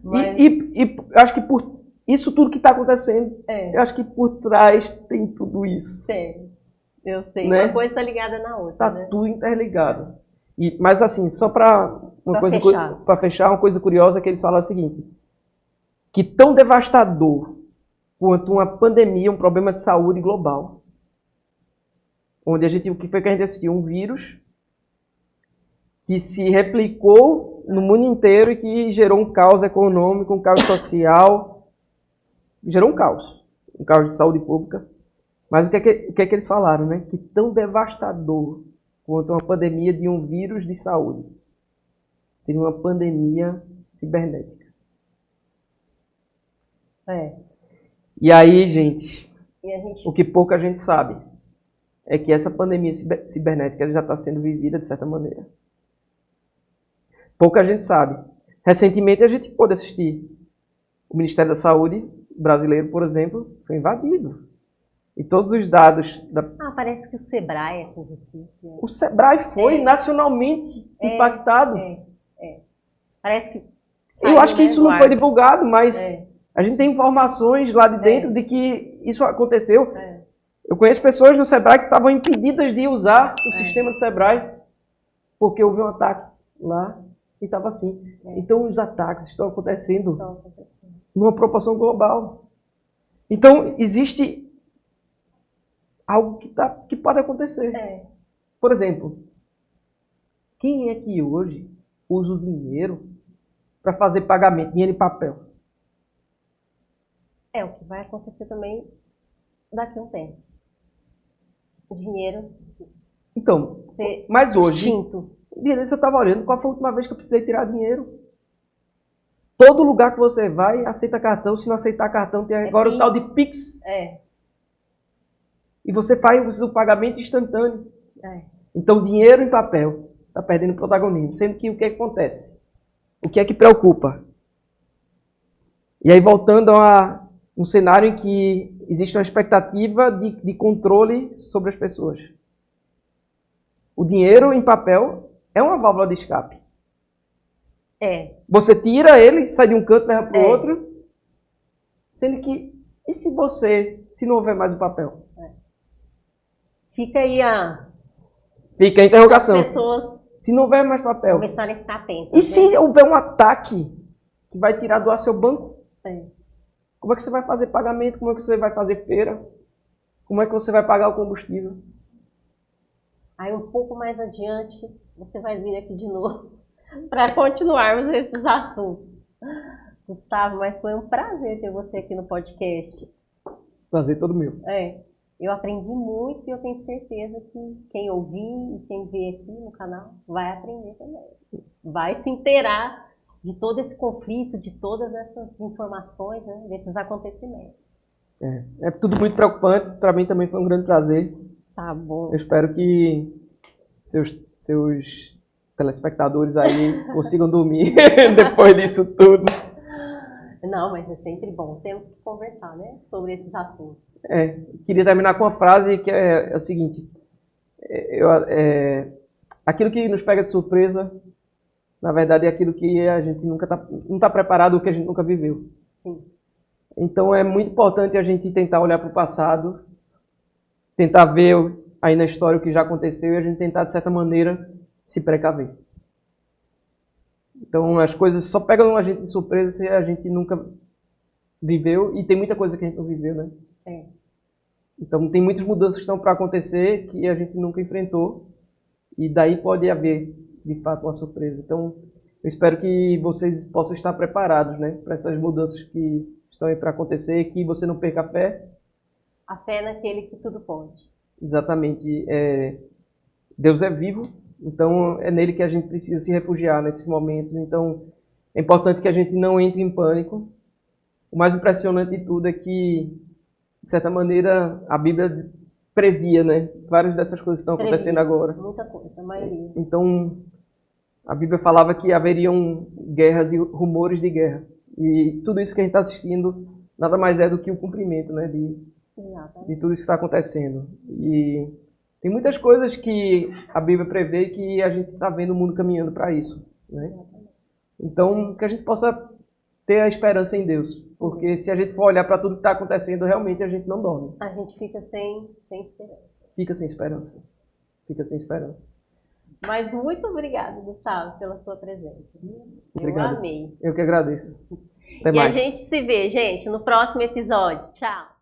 Speaker 2: Mas... E eu acho que por isso tudo que está acontecendo, eu acho que por trás tem tudo isso.
Speaker 1: Eu sei.
Speaker 2: Né?
Speaker 1: Uma coisa está ligada na outra.
Speaker 2: Está tudo interligado. Mas assim, só para fechar, uma coisa curiosa que eles falam é o seguinte, que tão devastador quanto uma pandemia, um problema de saúde global, onde o que foi que a gente assistiu? Um vírus que se replicou no mundo inteiro e que gerou um caos econômico, um caos social, gerou um caos de saúde pública. Mas o que é que eles falaram, né? Que tão devastador quanto uma pandemia de um vírus de saúde seria uma pandemia cibernética. E aí, gente, o que pouca gente sabe é que essa pandemia cibernética já está sendo vivida de certa maneira. Pouca gente sabe. Recentemente a gente pôde assistir. O Ministério da Saúde brasileiro, por exemplo, foi invadido. E todos os dados da...
Speaker 1: Parece que o Sebrae é com Recife.
Speaker 2: O Sebrae foi nacionalmente impactado.
Speaker 1: Parece que...
Speaker 2: Eu acho que isso não foi divulgado, mas a gente tem informações lá de dentro de que isso aconteceu. Eu conheço pessoas do Sebrae que estavam impedidas de usar o sistema do Sebrae porque houve um ataque lá e estava assim. Então os ataques estão acontecendo numa proporção global. Então existe algo que pode acontecer. Por exemplo, quem é que hoje usa o dinheiro para fazer pagamento, dinheiro em papel?
Speaker 1: É o que vai acontecer também daqui a um tempo. O dinheiro.
Speaker 2: Então, mas hoje,
Speaker 1: extinto.
Speaker 2: Eu estava olhando qual foi a última vez que eu precisei tirar dinheiro. Todo lugar que você vai, aceita cartão. Se não aceitar cartão, tem agora o tal de Pix. E você faz o pagamento instantâneo. Então, dinheiro em papel está perdendo protagonismo. Sendo que o que acontece? O que é que preocupa? E aí, voltando a um cenário em que existe uma expectativa de controle sobre as pessoas. O dinheiro em papel é uma válvula de escape. Você tira ele, sai de um canto e leva para o outro. Sendo que, e se não houver mais o papel?
Speaker 1: Fica aí
Speaker 2: Fica a interrogação.
Speaker 1: As pessoas
Speaker 2: se não houver mais papel.
Speaker 1: Começarem a ficar atentas.
Speaker 2: E se houver um ataque que vai tirar do ar seu banco? Como é que você vai fazer pagamento? Como é que você vai fazer feira? Como é que você vai pagar o combustível?
Speaker 1: Aí um pouco mais adiante, você vai vir aqui de novo para continuarmos esses assuntos. Gustavo, mas foi um prazer ter você aqui no podcast.
Speaker 2: Prazer todo meu.
Speaker 1: Eu aprendi muito e eu tenho certeza que quem ouvir e quem vê aqui no canal vai aprender também. Vai se inteirar de todo esse conflito, de todas essas informações, né, desses acontecimentos.
Speaker 2: É tudo muito preocupante. Para mim também foi um grande prazer.
Speaker 1: Tá bom.
Speaker 2: Eu espero que seus telespectadores aí consigam dormir depois disso tudo.
Speaker 1: Não, mas é sempre bom. Temos que conversar, né, sobre esses assuntos.
Speaker 2: Queria terminar com uma frase que é o seguinte. Aquilo que nos pega de surpresa, na verdade, é aquilo que a gente nunca não está preparado, o que a gente nunca viveu.
Speaker 1: Sim.
Speaker 2: Então é muito importante a gente tentar olhar para o passado, tentar ver aí na história o que já aconteceu e a gente tentar, de certa maneira, se precaver. Então as coisas só pegam a gente de surpresa se a gente nunca viveu, e tem muita coisa que a gente não viveu, né? Então tem muitas mudanças que estão para acontecer que a gente nunca enfrentou, e daí pode haver, de fato, uma surpresa. Então eu espero que vocês possam estar preparados, né, para essas mudanças que estão aí para acontecer, que você não perca a fé.
Speaker 1: A fé naquele que tudo pode.
Speaker 2: Exatamente. Deus é vivo, então é nele que a gente precisa se refugiar nesse momento. Então é importante que a gente não entre em pânico. O mais impressionante de tudo é que, de certa maneira, a Bíblia previa, né, várias dessas coisas que estão acontecendo agora.
Speaker 1: Muita coisa, a maioria.
Speaker 2: Então a Bíblia falava que haveriam guerras e rumores de guerra. E tudo isso que a gente está assistindo nada mais é do que o cumprimento, né, de tudo isso que está acontecendo. E tem muitas coisas que a Bíblia prevê que a gente está vendo o mundo caminhando para isso, né? Então, que a gente possa ter a esperança em Deus. Porque se a gente for olhar para tudo que está acontecendo, realmente a gente não dorme.
Speaker 1: A gente fica sem esperança.
Speaker 2: Fica sem esperança. Fica sem esperança.
Speaker 1: Mas muito obrigada, Gustavo, pela sua presença.
Speaker 2: Obrigado.
Speaker 1: Eu amei.
Speaker 2: Eu que agradeço. Até
Speaker 1: mais. E a gente se vê, gente, no próximo episódio. Tchau.